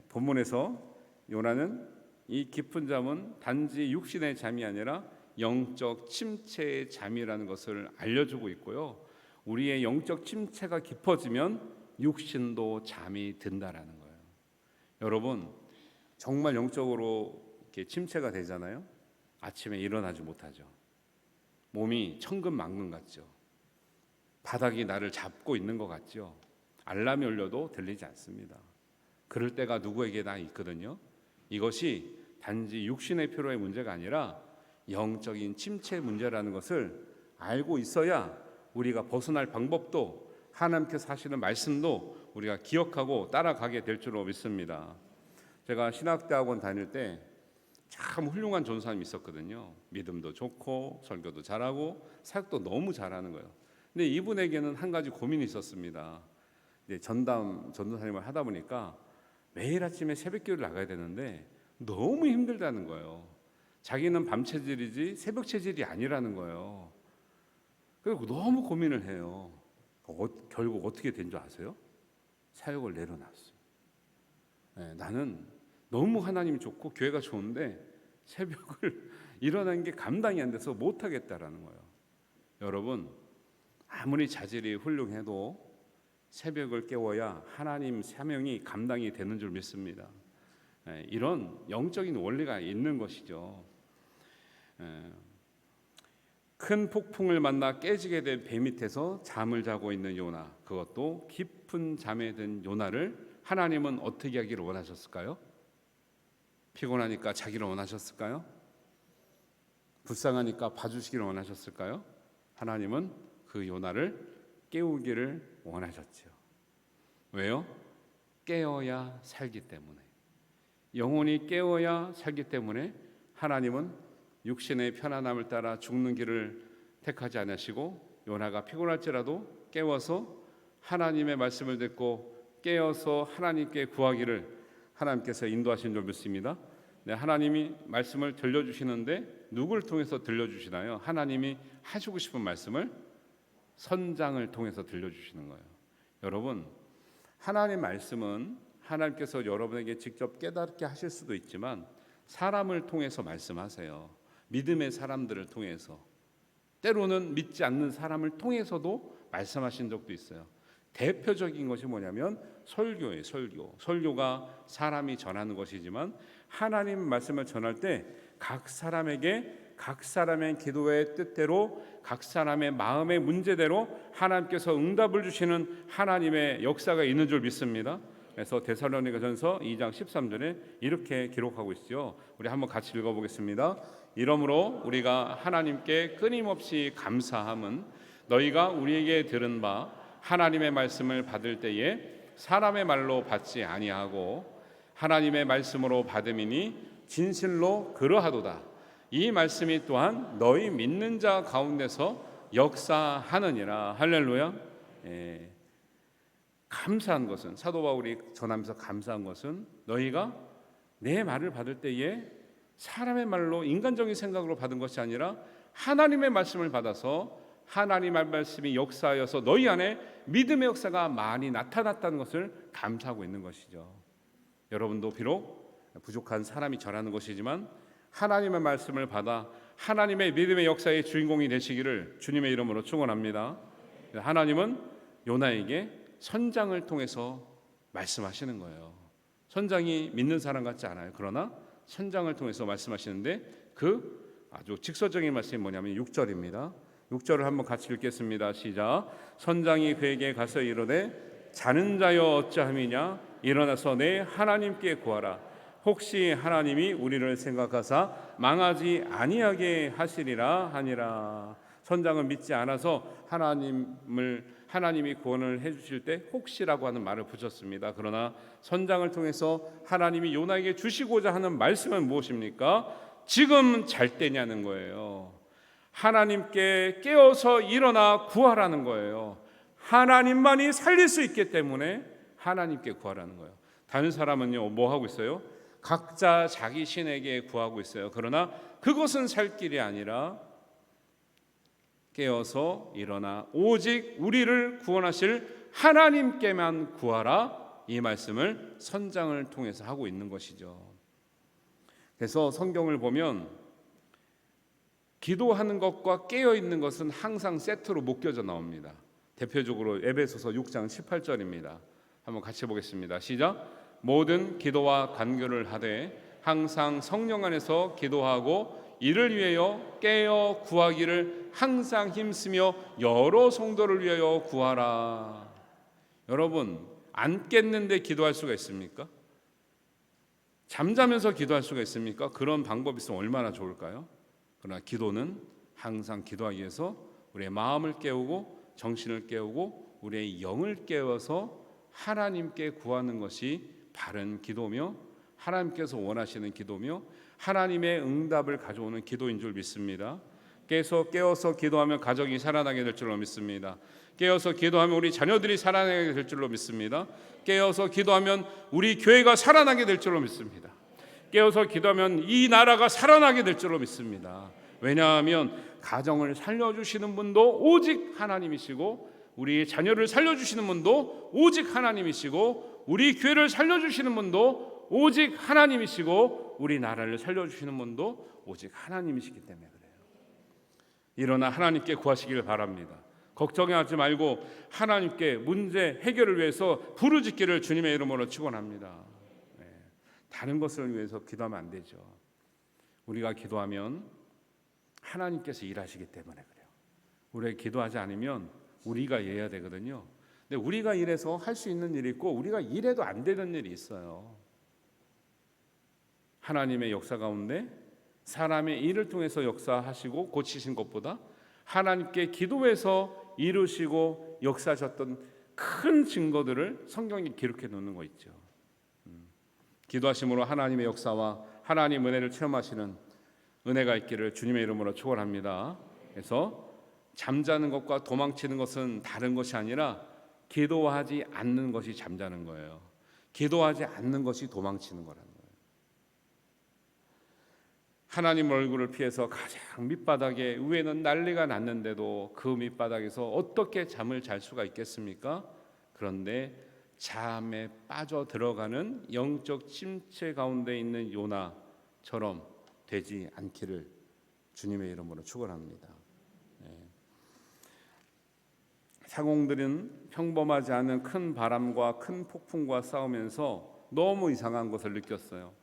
본문에서 요나는 이 깊은 잠은 단지 육신의 잠이 아니라 영적 침체의 잠이라는 것을 알려주고 있고요. 우리의 영적 침체가 깊어지면 육신도 잠이 든다라는 거예요. 여러분, 정말 영적으로 이렇게 침체가 되잖아요. 아침에 일어나지 못하죠. 몸이 천근만근 같죠. 바닥이 나를 잡고 있는 것 같죠. 알람이 울려도 들리지 않습니다. 그럴 때가 누구에게나 있거든요. 이것이 단지 육신의 피로의 문제가 아니라 영적인 침체 문제라는 것을 알고 있어야 우리가 벗어날 방법도, 하나님께서 하시는 말씀도 우리가 기억하고 따라가게 될 줄로 믿습니다. 제가 신학대학원 다닐 때 참 훌륭한 전사님이 있었거든요. 믿음도 좋고 설교도 잘하고 사역도 너무 잘하는 거예요. 근데 이분에게는 한 가지 고민이 있었습니다. 전담 전도사님을 하다 보니까 매일 아침에 새벽기도를 나가야 되는데 너무 힘들다는 거예요. 자기는 밤 체질이지 새벽 체질이 아니라는 거예요. 그리고 너무 고민을 해요. 결국 어떻게 된 줄 아세요? 사역을 내려놨어요. 나는 너무 하나님이 좋고 교회가 좋은데 새벽을 일어나는 게 감당이 안 돼서 못하겠다라는 거예요. 여러분, 아무리 자질이 훌륭해도 새벽을 깨워야 하나님 사명이 감당이 되는 줄 믿습니다. 이런 영적인 원리가 있는 것이죠. 큰 폭풍을 만나 깨지게 된 배 밑에서 잠을 자고 있는 요나, 그것도 깊은 잠에 든 요나를 하나님은 어떻게 하기를 원하셨을까요? 피곤하니까 자기를 원하셨을까요? 불쌍하니까 봐주시기를 원하셨을까요? 하나님은 그 요나를 깨우기를 원하셨죠. 왜요? 깨어야 살기 때문에. 영혼이 깨어야 살기 때문에 하나님은 육신의 편안함을 따라 죽는 길을 택하지 않으시고 요나가 피곤할지라도 깨워서 하나님의 말씀을 듣고 깨어서 하나님께 구하기를 하나님께서 인도하신 줄 믿습니다. 하나님이 말씀을 들려주시는데 누구를 통해서 들려주시나요? 하나님이 하시고 싶은 말씀을 선장을 통해서 들려주시는 거예요. 여러분, 하나님의 말씀은 하나님께서 여러분에게 직접 깨닫게 하실 수도 있지만 사람을 통해서 말씀하세요. 믿음의 사람들을 통해서, 때로는 믿지 않는 사람을 통해서도 말씀하신 적도 있어요. 대표적인 것이 뭐냐면 설교예요. 설교가 사람이 전하는 것이지만 하나님 말씀을 전할 때 각 사람에게 각 사람의 기도의 뜻대로 각 사람의 마음의 문제대로 하나님께서 응답을 주시는 하나님의 역사가 있는 줄 믿습니다. 그래서 데살로니가전서 2장 13절에 이렇게 기록하고 있죠. 우리 한번 같이 읽어보겠습니다. 이러므로 우리가 하나님께 끊임없이 감사함은 너희가 우리에게 들은 바 하나님의 말씀을 받을 때에 사람의 말로 받지 아니하고 하나님의 말씀으로 받음이니 진실로 그러하도다. 이 말씀이 또한 너희 믿는 자 가운데서 역사하느니라. 할렐루야. 감사한 것은, 사도 바울이 전하면서 감사한 것은 너희가 내 말을 받을 때에 사람의 말로 인간적인 생각으로 받은 것이 아니라 하나님의 말씀을 받아서 하나님의 말씀이 역사하여서 너희 안에 믿음의 역사가 많이 나타났다는 것을 감사하고 있는 것이죠. 여러분도 비록 부족한 사람이 전하는 것이지만 하나님의 말씀을 받아 하나님의 믿음의 역사의 주인공이 되시기를 주님의 이름으로 축원합니다. 하나님은 요나에게 선장을 통해서 말씀하시는 거예요. 선장이 믿는 사람 같지 않아요. 그러나 선장을 통해서 말씀하시는데 그 아주 직설적인 말씀이 뭐냐면 6절입니다. 6절을 한번 같이 읽겠습니다. 시작. 선장이 그에게 가서 이르되 자는 자여 어찌함이냐 일어나서 내 하나님께 구하라. 혹시 하나님이 우리를 생각하사 망하지 아니하게 하시리라 하니라. 선장은 믿지 않아서 하나님이 구원을 해주실 때 혹시라고 하는 말을 붙였습니다. 그러나 선장을 통해서 하나님이 요나에게 주시고자 하는 말씀은 무엇입니까? 지금 잘 때냐는 거예요. 하나님께 깨어서 일어나 구하라는 거예요. 하나님만이 살릴 수 있기 때문에 하나님께 구하라는 거예요. 다른 사람은요 뭐 하고 있어요? 각자 자기 신에게 구하고 있어요. 그러나 그것은 살 길이 아니라 깨어서 일어나 오직 우리를 구원하실 하나님께만 구하라, 이 말씀을 선장을 통해서 하고 있는 것이죠. 그래서 성경을 보면 기도하는 것과 깨어 있는 것은 항상 세트로 묶여져 나옵니다. 대표적으로 에베소서 6장 18절입니다. 한번 같이 보겠습니다. 시작. 모든 기도와 간구를 하되 항상 성령 안에서 기도하고 이를 위하여 깨어 구하기를 항상 힘쓰며 여러 성도를 위하여 구하라. 여러분, 안 깼는데 기도할 수가 있습니까? 잠자면서 기도할 수가 있습니까? 그런 방법이 있으면 얼마나 좋을까요? 그러나 기도는 항상 기도하기 위해서 우리의 마음을 깨우고 정신을 깨우고 우리의 영을 깨워서 하나님께 구하는 것이 바른 기도며 하나님께서 원하시는 기도며 하나님의 응답을 가져오는 기도인 줄 믿습니다. 깨어서 기도하면 가정이 살아나게 될 줄로 믿습니다. 깨어서 기도하면 우리 자녀들이 살아나게 될 줄로 믿습니다. 깨어서 기도하면 우리 교회가 살아나게 될 줄로 믿습니다. 깨어서 기도하면 이 나라가 살아나게 될 줄로 믿습니다. 왜냐하면 가정을 살려주시는 분도 오직 하나님이시고 우리 자녀를 살려주시는 분도 오직 하나님이시고 우리 교회를 살려주시는 분도 오직 하나님이시고 우리 나라를 살려주시는 분도 오직 하나님이시기 때문에 그래요. 일어나 하나님께 구하시길 바랍니다. 걱정하지 말고 하나님께 문제 해결을 위해서 부르짖기를 주님의 이름으로 축원합니다. 다른 것을 위해서 기도하면 안 되죠. 우리가 기도하면 하나님께서 일하시기 때문에 그래요. 우리가 기도하지 않으면 우리가 일해야 되거든요. 근데 우리가 일해서 할 수 있는 일이 있고 우리가 일해도 안 되는 일이 있어요. 하나님의 역사 가운데 사람의 일을 통해서 역사하시고 고치신 것보다 하나님께 기도해서 이루시고 역사하셨던 큰 증거들을 성경에 기록해 놓는 거 있죠. 기도하심으로 하나님의 역사와 하나님 은혜를 체험하시는 은혜가 있기를 주님의 이름으로 축원합니다. 그래서 잠자는 것과 도망치는 것은 다른 것이 아니라 기도하지 않는 것이 잠자는 거예요. 기도하지 않는 것이 도망치는 거라는 거예요. 하나님 얼굴을 피해서 가장 밑바닥에 위에는 난리가 났는데도 그 밑바닥에서 어떻게 잠을 잘 수가 있겠습니까? 그런데 잠에 빠져 들어가는 영적 침체 가운데 있는 요나처럼 되지 않기를 주님의 이름으로 축원합니다. 상공들은 평범하지 않은 큰 바람과 큰 폭풍과 싸우면서 너무 이상한 것을 느꼈어요.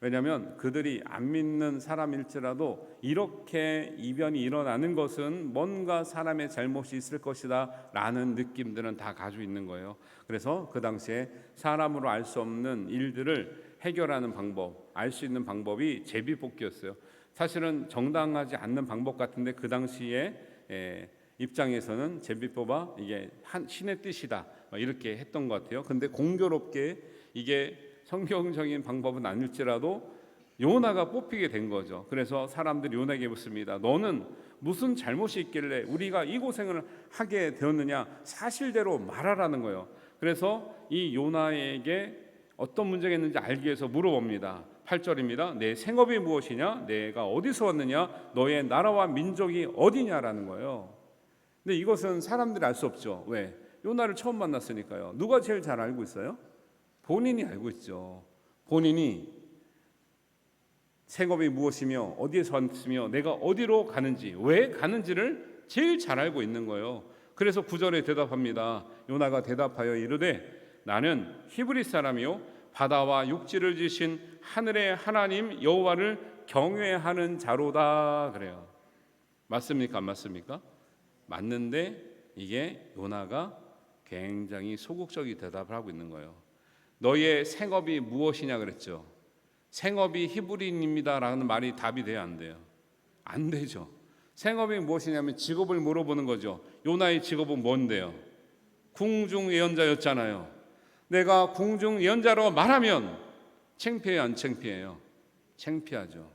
왜냐하면 그들이 안 믿는 사람일지라도 이렇게 이변이 일어나는 것은 뭔가 사람의 잘못이 있을 것이다 라는 느낌들은 다 가지고 있는 거예요. 그래서 그 당시에 사람으로 알 수 없는 일들을 해결하는 방법, 알 수 있는 방법이 제비뽑기였어요. 사실은 정당하지 않는 방법 같은데 그 당시에 입장에서는 제비뽑아 이게 신의 뜻이다 이렇게 했던 것 같아요. 근데 공교롭게 이게 성경적인 방법은 아닐지라도 요나가 뽑히게 된 거죠. 그래서 사람들이 요나에게 묻습니다. 너는 무슨 잘못이 있길래 우리가 이 고생을 하게 되었느냐, 사실대로 말하라는 거예요. 그래서 이 요나에게 어떤 문제가 있는지 알기 위해서 물어봅니다. 8절입니다. 내 생업이 무엇이냐, 내가 어디서 왔느냐, 너의 나라와 민족이 어디냐라는 거예요. 근데 이것은 사람들이 알 수 없죠. 왜? 요나를 처음 만났으니까요. 누가 제일 잘 알고 있어요? 본인이 알고 있죠. 본인이 생업이 무엇이며 어디에서 왔으며 내가 어디로 가는지 왜 가는지를 제일 잘 알고 있는 거예요. 그래서 9절에 대답합니다. 요나가 대답하여 이르되 나는 히브리 사람이요 바다와 육지를 지으신 하늘의 하나님 여호와를 경외하는 자로다 그래요. 맞습니까? 안 맞습니까? 맞는데 이게 요나가 굉장히 소극적인 대답을 하고 있는 거예요. 너의 생업이 무엇이냐 그랬죠. 생업이 히브리인입니다라는 말이 답이 돼야 안 돼요? 안 되죠. 생업이 무엇이냐면 직업을 물어보는 거죠. 요나의 직업은 뭔데요? 궁중 예언자였잖아요. 내가 궁중 예언자로 말하면 창피해요, 안 창피해요? 창피하죠.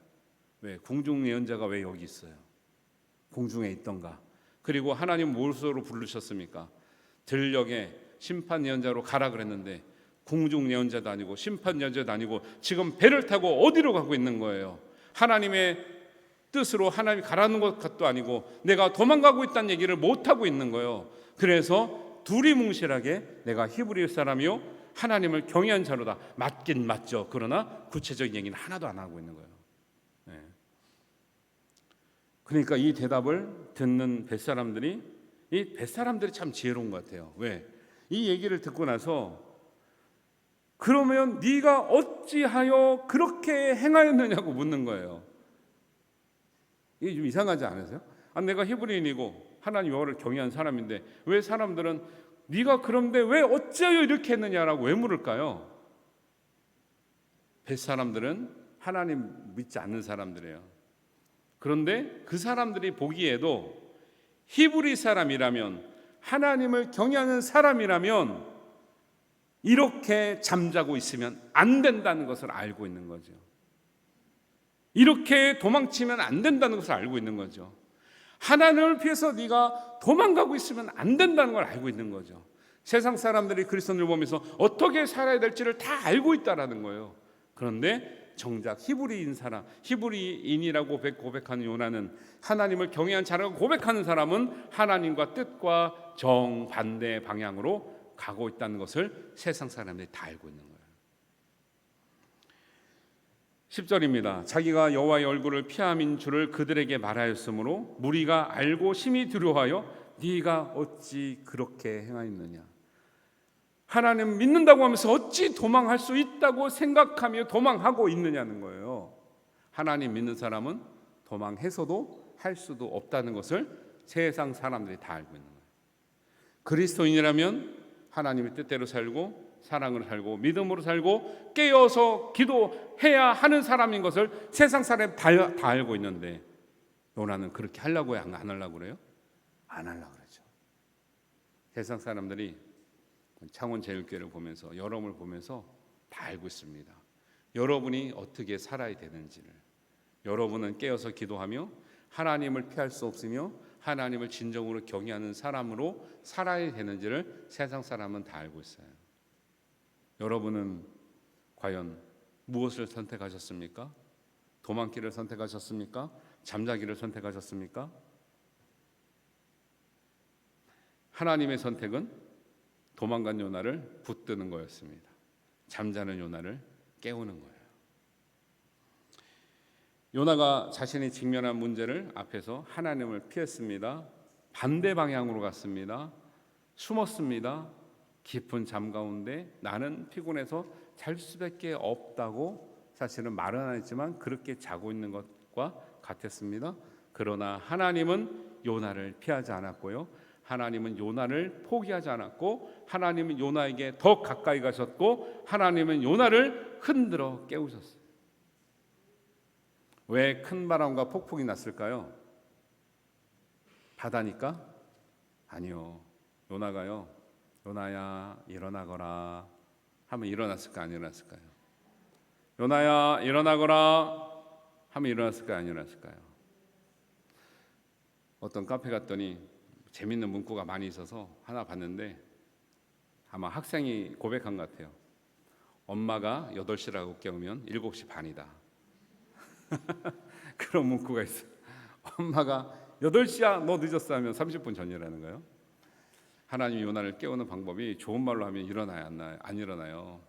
왜? 궁중 예언자가 왜 여기 있어요? 궁중에 있던가. 그리고 하나님 무엇으로 부르셨습니까? 들녘에 심판 예언자로 가라 그랬는데 궁중 예언자도 아니고 심판 예언자도 아니고 지금 배를 타고 어디로 가고 있는 거예요? 하나님의 뜻으로 하나님이 가라는 것도 아니고 내가 도망가고 있다는 얘기를 못하고 있는 거예요. 그래서 두리뭉실하게 내가 히브리 사람이요 하나님을 경외한 자로다. 맞긴 맞죠. 그러나 구체적인 얘기는 하나도 안 하고 있는 거예요. 네. 그러니까 이 대답을 듣는 뱃사람들이 참 지혜로운 것 같아요. 왜? 이 얘기를 듣고 나서 그러면 네가 어찌하여 그렇게 행하였느냐고 묻는 거예요. 이게 좀 이상하지 않으세요? 내가 히브리인이고 하나님 여호와를 경외한 사람인데 왜 사람들은 네가 그런데 왜 어찌하여 이렇게 했느냐라고 왜 물을까요? 뱃사람들은 하나님 믿지 않는 사람들이에요. 그런데 그 사람들이 보기에도 히브리 사람이라면 하나님을 경외하는 사람이라면 이렇게 잠자고 있으면 안 된다는 것을 알고 있는 거죠. 이렇게 도망치면 안 된다는 것을 알고 있는 거죠. 하나님을 피해서 네가 도망가고 있으면 안 된다는 걸 알고 있는 거죠. 세상 사람들이 그리스도인을 보면서 어떻게 살아야 될지를 다 알고 있다라는 거예요. 그런데 정작 히브리인이라고 고백하는 요나는 하나님을 경외한 자라고 고백하는 사람은 하나님과 뜻과 정반대 방향으로 가고 있다는 것을 세상 사람들이 다 알고 있는 거예요. 10절입니다. 자기가 여호와의 얼굴을 피함인 줄을 그들에게 말하였으므로 무리가 알고 심히 두려워하여 네가 어찌 그렇게 행하였느냐. 하나님 믿는다고 하면서 어찌 도망할 수 있다고 생각하며 도망하고 있느냐는 거예요. 하나님 믿는 사람은 도망해서도 할 수도 없다는 것을 세상 사람들이 다 알고 있는 거예요. 그리스도인이라면 하나님의 뜻대로 살고 사랑으로 살고 믿음으로 살고 깨어서 기도해야 하는 사람인 것을 세상 사람이 다 알고 있는데 요나는 그렇게 하려고 해요? 안 하려고 그래요? 안 하려고 그러죠. 세상 사람들이 창원제일교회를 보면서 여러분을 보면서 다 알고 있습니다. 여러분이 어떻게 살아야 되는지를. 여러분은 깨어서 기도하며 하나님을 피할 수 없으며 하나님을 진정으로 경외하는 사람으로 살아야 되는지를 세상 사람은 다 알고 있어요. 여러분은 과연 무엇을 선택하셨습니까? 도망길을 선택하셨습니까? 잠자기를 선택하셨습니까? 하나님의 선택은 도망간 요나를 붙드는 거였습니다. 잠자는 요나를 깨우는 거예요. 요나가 자신이 직면한 문제를 앞에서 하나님을 피했습니다. 반대 방향으로 갔습니다. 숨었습니다. 깊은 잠 가운데 나는 피곤해서 잘 수밖에 없다고 사실은 말은 안 했지만 그렇게 자고 있는 것과 같았습니다. 그러나 하나님은 요나를 피하지 않았고요. 하나님은 요나를 포기하지 않았고 하나님은 요나에게 더 가까이 가셨고 하나님은 요나를 흔들어 깨우셨어요. 왜 큰 바람과 폭풍이 났을까요? 바다니까? 아니요. 요나가요. 요나야 일어나거라 하면 일어났을까 안 일어났을까요? 요나야 일어나거라 하면 일어났을까요 안 일어났을까요? 어떤 카페 갔더니 재밌는 문구가 많이 있어서 하나 봤는데 아마 학생이 고백한 것 같아요. 엄마가 8시라고 깨우면 7시 반이다. 그런 문구가 있어요. 엄마가 8시야 너 늦었어 하면 30분 전이라는 거예요. 하나님이 요나를 깨우는 방법이 좋은 말로 하면 일어나요 안 일어나요?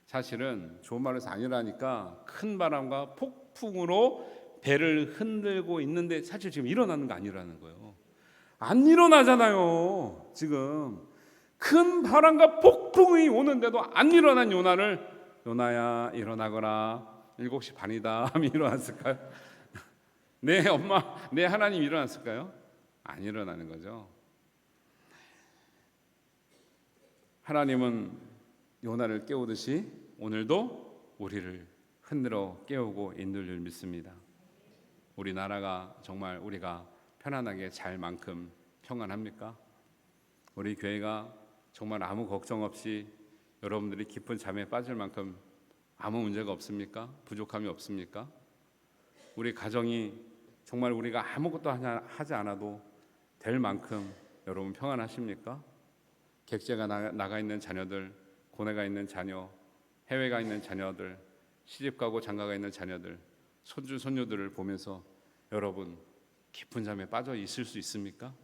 사실은 좋은 말로 해서 안 일어나니까 큰 바람과 폭풍으로 배를 흔들고 있는데 사실 지금 일어나는 거 안 일어나는 거예요. 안 일어나잖아요. 지금 큰 바람과 폭풍이 오는데도 안 일어난 요나를 요나야 일어나거라 7시 반이다 하면 일어났을까요? 네 엄마 네 하나님 일어났을까요? 안 일어나는 거죠. 하나님은 요나를 깨우듯이 오늘도 우리를 흔들어 깨우고 있는 줄 믿습니다. 우리나라가 정말 우리가 편안하게 잘 만큼 평안합니까? 우리 교회가 정말 아무 걱정 없이 여러분들이 깊은 잠에 빠질 만큼 아무 문제가 없습니까? 부족함이 없습니까? 우리 가정이 정말 우리가 아무것도 하지 않아도 될 만큼 여러분 평안하십니까? 객재가 나가 있는 자녀들 고뇌가 있는 자녀, 해외가 있는 자녀들, 시집가고 장가가 있는 자녀들, 손주 손녀들을 보면서 여러분 깊은 잠에 빠져 있을 수 있습니까?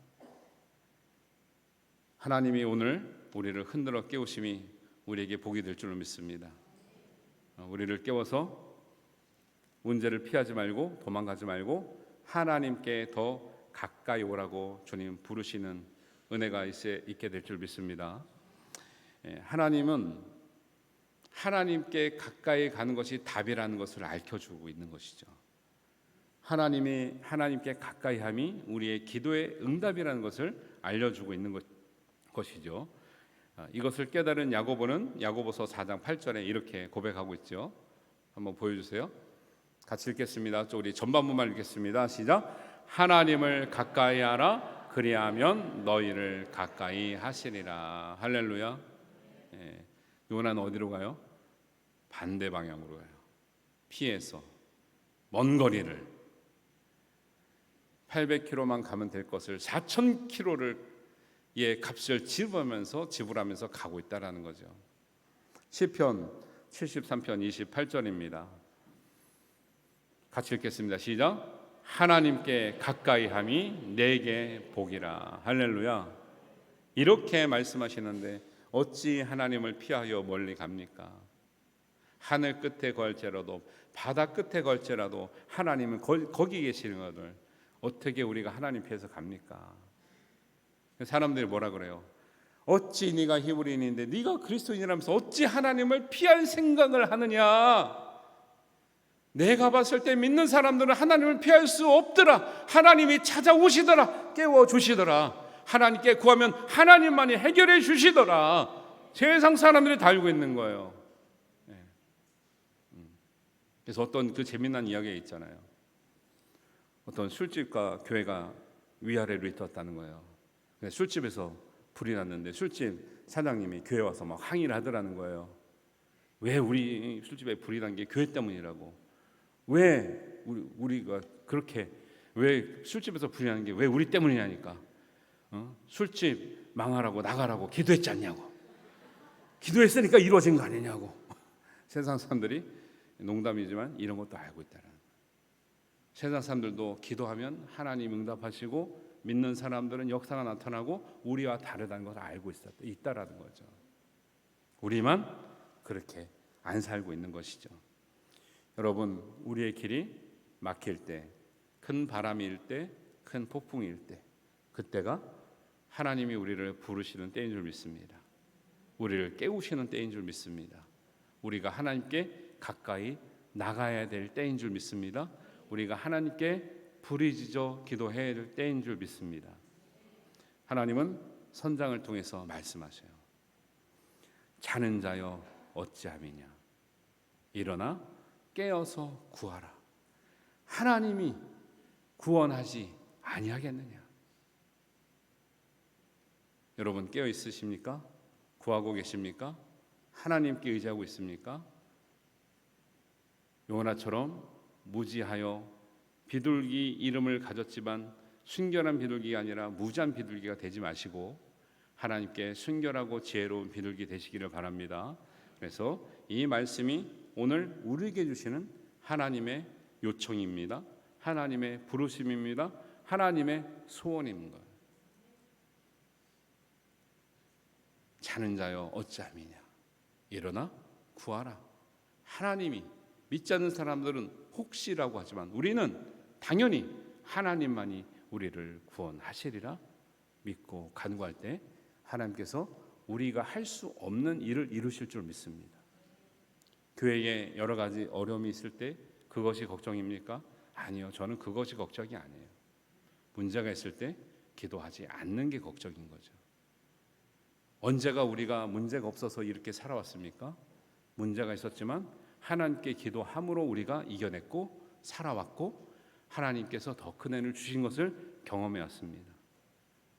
하나님이 오늘 우리를 흔들어 깨우심이 우리에게 복이 될 줄로 믿습니다. 우리를 깨워서 문제를 피하지 말고 도망가지 말고 하나님께 더 가까이 오라고 주님 부르시는 은혜가 있게 될 줄 믿습니다. 하나님은 하나님께 가까이 가는 것이 답이라는 것을 알려주고 있는 것이죠. 하나님이 하나님께 가까이함이 우리의 기도의 응답이라는 것을 알려주고 있는 것이죠. 이것을 깨달은 야고보는 야고보서 4장 8절에 이렇게 고백하고 있죠. 한번 보여주세요. 같이 읽겠습니다. 우리 전반부만 읽겠습니다. 시작. 하나님을 가까이 하라. 그리하면 너희를 가까이 하시리라. 할렐루야. 요나는 어디로 가요? 반대 방향으로 가요. 피해서 먼 거리를 800km만 가면 될 것을 4,000km를 값을 지불하면서 가고 있다라는 거죠. 시편 73편 28절입니다. 같이 읽겠습니다. 시작. 하나님께 가까이함이 내게 복이라. 할렐루야. 이렇게 말씀하시는데 어찌 하나님을 피하여 멀리 갑니까? 하늘 끝에 걸지라도 바다 끝에 걸지라도 하나님은 거기 계시는 것을 어떻게 우리가 하나님 피해서 갑니까? 사람들이 뭐라 그래요? 어찌 네가 히브리인인데 네가 그리스도인이라면서 어찌 하나님을 피할 생각을 하느냐? 내가 봤을 때 믿는 사람들은 하나님을 피할 수 없더라. 하나님이 찾아오시더라. 깨워주시더라. 하나님께 구하면 하나님만이 해결해 주시더라. 세상 사람들이 다 알고 있는 거예요. 그래서 어떤 그 재미난 이야기가 있잖아요. 어떤 술집과 교회가 위아래로 있었다는 거예요. 술집에서 불이 났는데 술집 사장님이 교회 와서 막 항의를 하더라는 거예요. 왜 우리 술집에 불이 난 게 교회 때문이라고. 왜 우리가 그렇게 왜 술집에서 불이 나는 게 왜 우리 때문이냐니까. 술집 망하라고 나가라고 기도했지 않냐고. 기도했으니까 이루어진 거 아니냐고. 세상 사람들이 농담이지만 이런 것도 알고 있다는 거예요. 세상 사람들도 기도하면 하나님 응답하시고 믿는 사람들은 역사가 나타나고 우리와 다르다는 것을 알고 있다라는 거죠. 우리만 그렇게 안 살고 있는 것이죠. 여러분, 우리의 길이 막힐 때, 큰 바람이 일 때, 큰 폭풍이 일 때, 그때가 하나님이 우리를 부르시는 때인 줄 믿습니다. 우리를 깨우시는 때인 줄 믿습니다. 우리가 하나님께 가까이 나가야 될 때인 줄 믿습니다. 우리가 하나님께 부르짖어 기도해야 될 때인 줄 믿습니다. 하나님은 선장을 통해서 말씀하셔요. 자는 자여 어찌함이냐. 일어나 깨어서 구하라. 하나님이 구원하지 아니하겠느냐. 여러분 깨어 있으십니까? 구하고 계십니까? 하나님께 의지하고 있습니까? 요나처럼 무지하여 비둘기 이름을 가졌지만 순결한 비둘기가 아니라 무지한 비둘기가 되지 마시고 하나님께 순결하고 지혜로운 비둘기 되시기를 바랍니다. 그래서 이 말씀이 오늘 우리에게 주시는 하나님의 요청입니다. 하나님의 부르심입니다. 하나님의 소원입니다. 자는 자여 어찌함이냐. 일어나 구하라. 하나님이 믿지 않는 사람들은 혹시라고 하지만 우리는 당연히 하나님만이 우리를 구원하시리라 믿고 간구할 때 하나님께서 우리가 할 수 없는 일을 이루실 줄 믿습니다. 교회에 여러 가지 어려움이 있을 때 그것이 걱정입니까? 아니요. 저는 그것이 걱정이 아니에요. 문제가 있을 때 기도하지 않는 게 걱정인 거죠. 언제가 우리가 문제가 없어서 이렇게 살아왔습니까? 문제가 있었지만 하나님께 기도함으로 우리가 이겨냈고 살아왔고 하나님께서 더 큰 은혜를 주신 것을 경험해 왔습니다.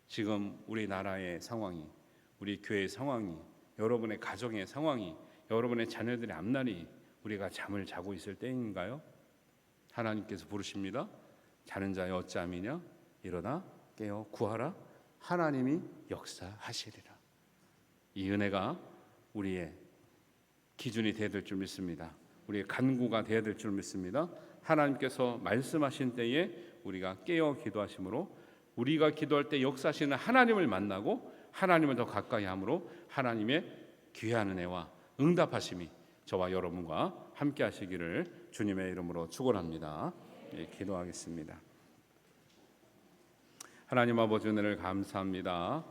지금 우리나라의 상황이, 우리 교회의 상황이, 여러분의 가정의 상황이, 여러분의 자녀들의 앞날이 우리가 잠을 자고 있을 때인가요? 하나님께서 부르십니다. 자는 자여 어찌함이냐. 일어나 깨어 구하라. 하나님이 역사하시리라. 이 은혜가 우리의 기준이 되어야 될 줄 믿습니다. 우리의 간구가 되어야 될 줄 믿습니다. 하나님께서 말씀하신 때에 우리가 깨어 기도하심으로 우리가 기도할 때 역사하시는 하나님을 만나고 하나님을 더 가까이 함으로 하나님의 귀한 은혜와 응답하심이 저와 여러분과 함께 하시기를 주님의 이름으로 축원합니다. 기도하겠습니다. 하나님 아버지 은혜를 감사합니다.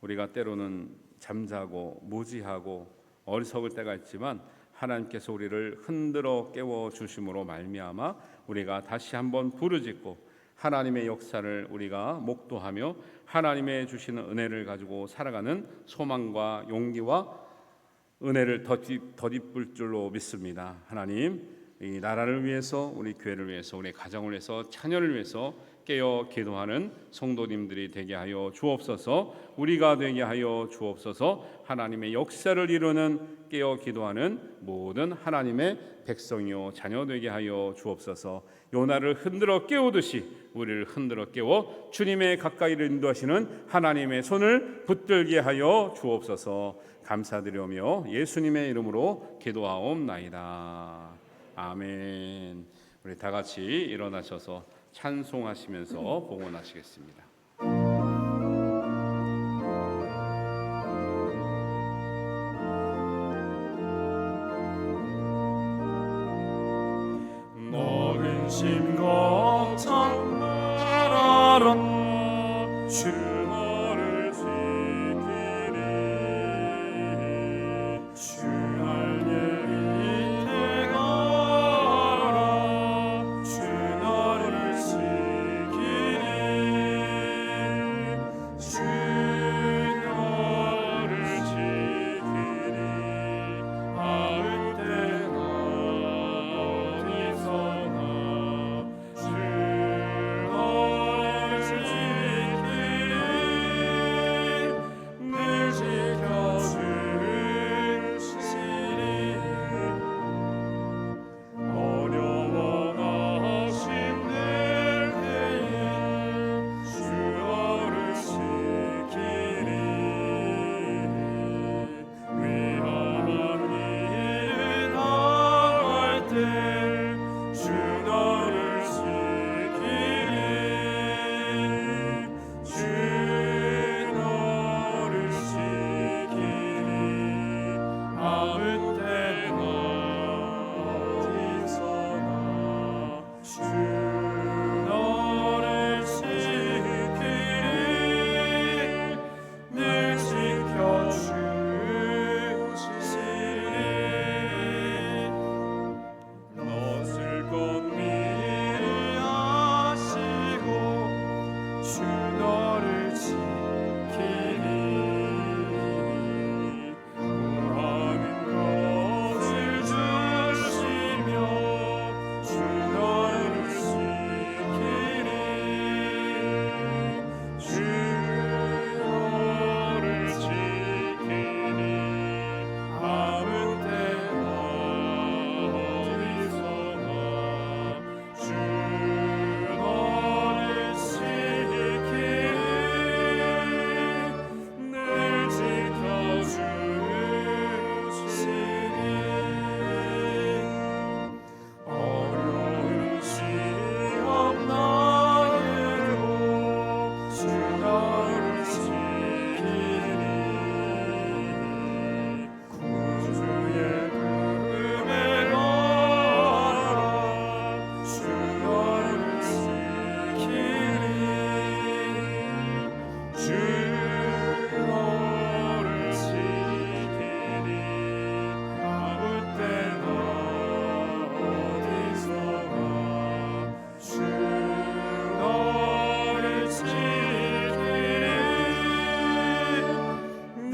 우리가 때로는 잠자고 무지하고 어리석을 때가 있지만 하나님께서 우리를 흔들어 깨워 주심으로 말미암아 우리가 다시 한번 부르짖고 하나님의 역사를 우리가 목도하며 하나님의 주시는 은혜를 가지고 살아가는 소망과 용기와 은혜를 덧입을 줄로 믿습니다. 하나님, 이 나라를 위해서, 우리 교회를 위해서, 우리 가정을 위해서, 자녀를 위해서 깨어 기도하는 성도님들이 되게 하여 주옵소서. 우리가 되게 하여 주옵소서. 하나님의 역사를 이루는 깨어 기도하는 모든 하나님의 백성이요 자녀 되게 하여 주옵소서. 요나를 흔들어 깨우듯이 우리를 흔들어 깨워 주님의 가까이를 인도하시는 하나님의 손을 붙들게 하여 주옵소서. 감사드리며 예수님의 이름으로 기도하옵나이다. 아멘. 우리 다 같이 일어나셔서 찬송하시면서 봉헌하시겠습니다. 너는 심각 참말하라 주 너를 지키리 주 할 일이 행하라 주 너를 지키리 주 너를 지키리 아흔 때나 어디서나 주 너를 지키리 늘 지켜주시리 어려워하신 내 때에 주 너를 지키리 위험한 일을 당할 때 주 너를 지키리 주 너를 지키리 아흔 때나 어디서나 주 너를 지키리 늘 지켜주시리 넣었을 것 미리 아시고 주 너를 지키리 구하는 것을 주시며 주 너를 지키리 주 너를 지키리 아무 때나 어디서나 주 너를 지키리 늘 지켜주시리 어려운 시험 나에도 주 너를 지키리 구주의 부름에 걸어라 주 너를 지키리 주 너를 지키리 아무 때나 어디서나 주 너를 지키리 늘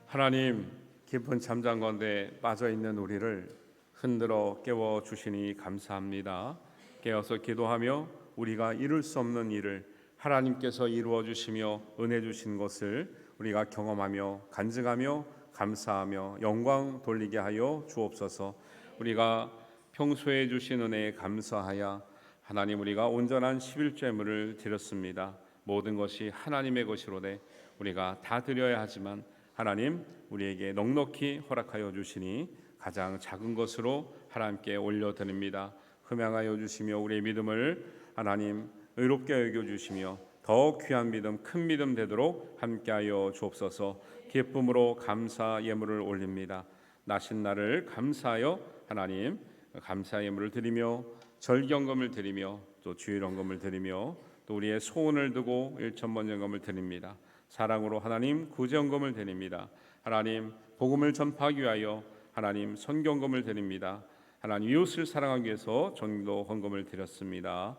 하나님, 깊은 잠잠 가운데 빠져 있는 우리를 흔들어 깨워 주시니 감사합니다. 깨어서 기도하며 우리가 이룰 수 없는 일을 하나님께서 이루어 주시며 은혜 주신 것을 우리가 경험하며 간증하며 감사하며 영광 돌리게 하여 주옵소서. 우리가 평소에 주신 은혜에 감사하여 하나님 우리가 온전한 11제물을 드렸습니다. 모든 것이 하나님의 것이로되 우리가 다 드려야 하지만 하나님 우리에게 넉넉히 허락하여 주시니 가장 작은 것으로 하나님께 올려드립니다. 흠양하여 주시며 우리의 믿음을 하나님 의롭게 여겨주시며 더 귀한 믿음, 큰 믿음 되도록 함께하여 주옵소서. 기쁨으로 감사 예물을 올립니다. 나신 날을 감사하여 하나님 감사 예물을 드리며 절경금을 드리며 또 주일원금을 드리며 또 우리의 소원을 두고 일천번영금을 드립니다. 사랑으로 하나님 구제원금을 드립니다. 하나님 복음을 전파하기 위하여 하나님 선경금을 드립니다. 하나님 이웃을 사랑하기 위해서 전도 헌금을 드렸습니다.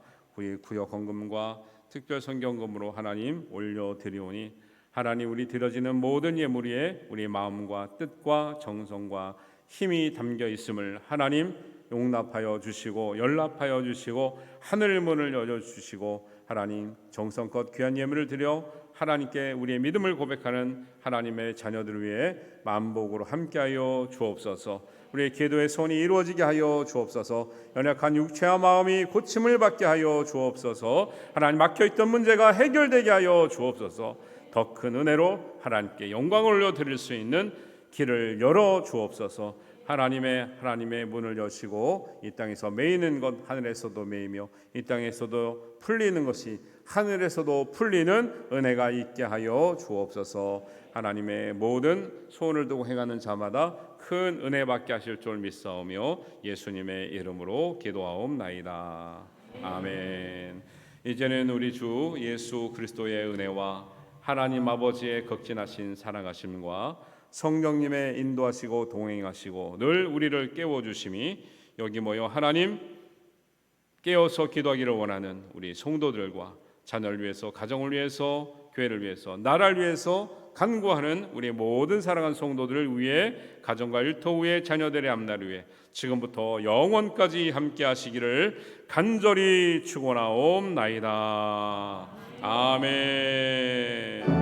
구역 헌금과 특별 선경금으로 하나님 올려드리오니 하나님 우리 드려지는 모든 예물 위에 우리 마음과 뜻과 정성과 힘이 담겨 있음을 하나님 용납하여 주시고 연락하여 주시고 하늘 문을 열어주시고 하나님 정성껏 귀한 예물을 드려 하나님께 우리의 믿음을 고백하는 하나님의 자녀들 위해 만복으로 함께하여 주옵소서. 우리의 기도의 소원이 이루어지게 하여 주옵소서. 연약한 육체와 마음이 고침을 받게 하여 주옵소서. 하나님 막혀있던 문제가 해결되게 하여 주옵소서. 더 큰 은혜로 하나님께 영광을 올려드릴 수 있는 길을 열어 주옵소서. 하나님의 문을 여시고 이 땅에서 매이는 것 하늘에서도 매이며 이 땅에서도 풀리는 것이 하늘에서도 풀리는 은혜가 있게 하여 주옵소서. 하나님의 모든 소원을 두고 행하는 자마다 큰 은혜 받게 하실 줄 믿사오며 예수님의 이름으로 기도하옵나이다. 아멘. 이제는 우리 주 예수 그리스도의 은혜와 하나님 아버지의 극진하신 사랑하심과 성령님의 인도하시고 동행하시고 늘 우리를 깨워주심이 여기 모여 하나님 깨어서 기도하기를 원하는 우리 성도들과 자녀를 위해서 가정을 위해서 교회를 위해서 나라를 위해서 간구하는 우리 모든 사랑하는 성도들을 위해 가정과 일터 위에 자녀들의 앞날을 위해 지금부터 영원까지 함께 하시기를 간절히 축원하옵나이다. 아멘.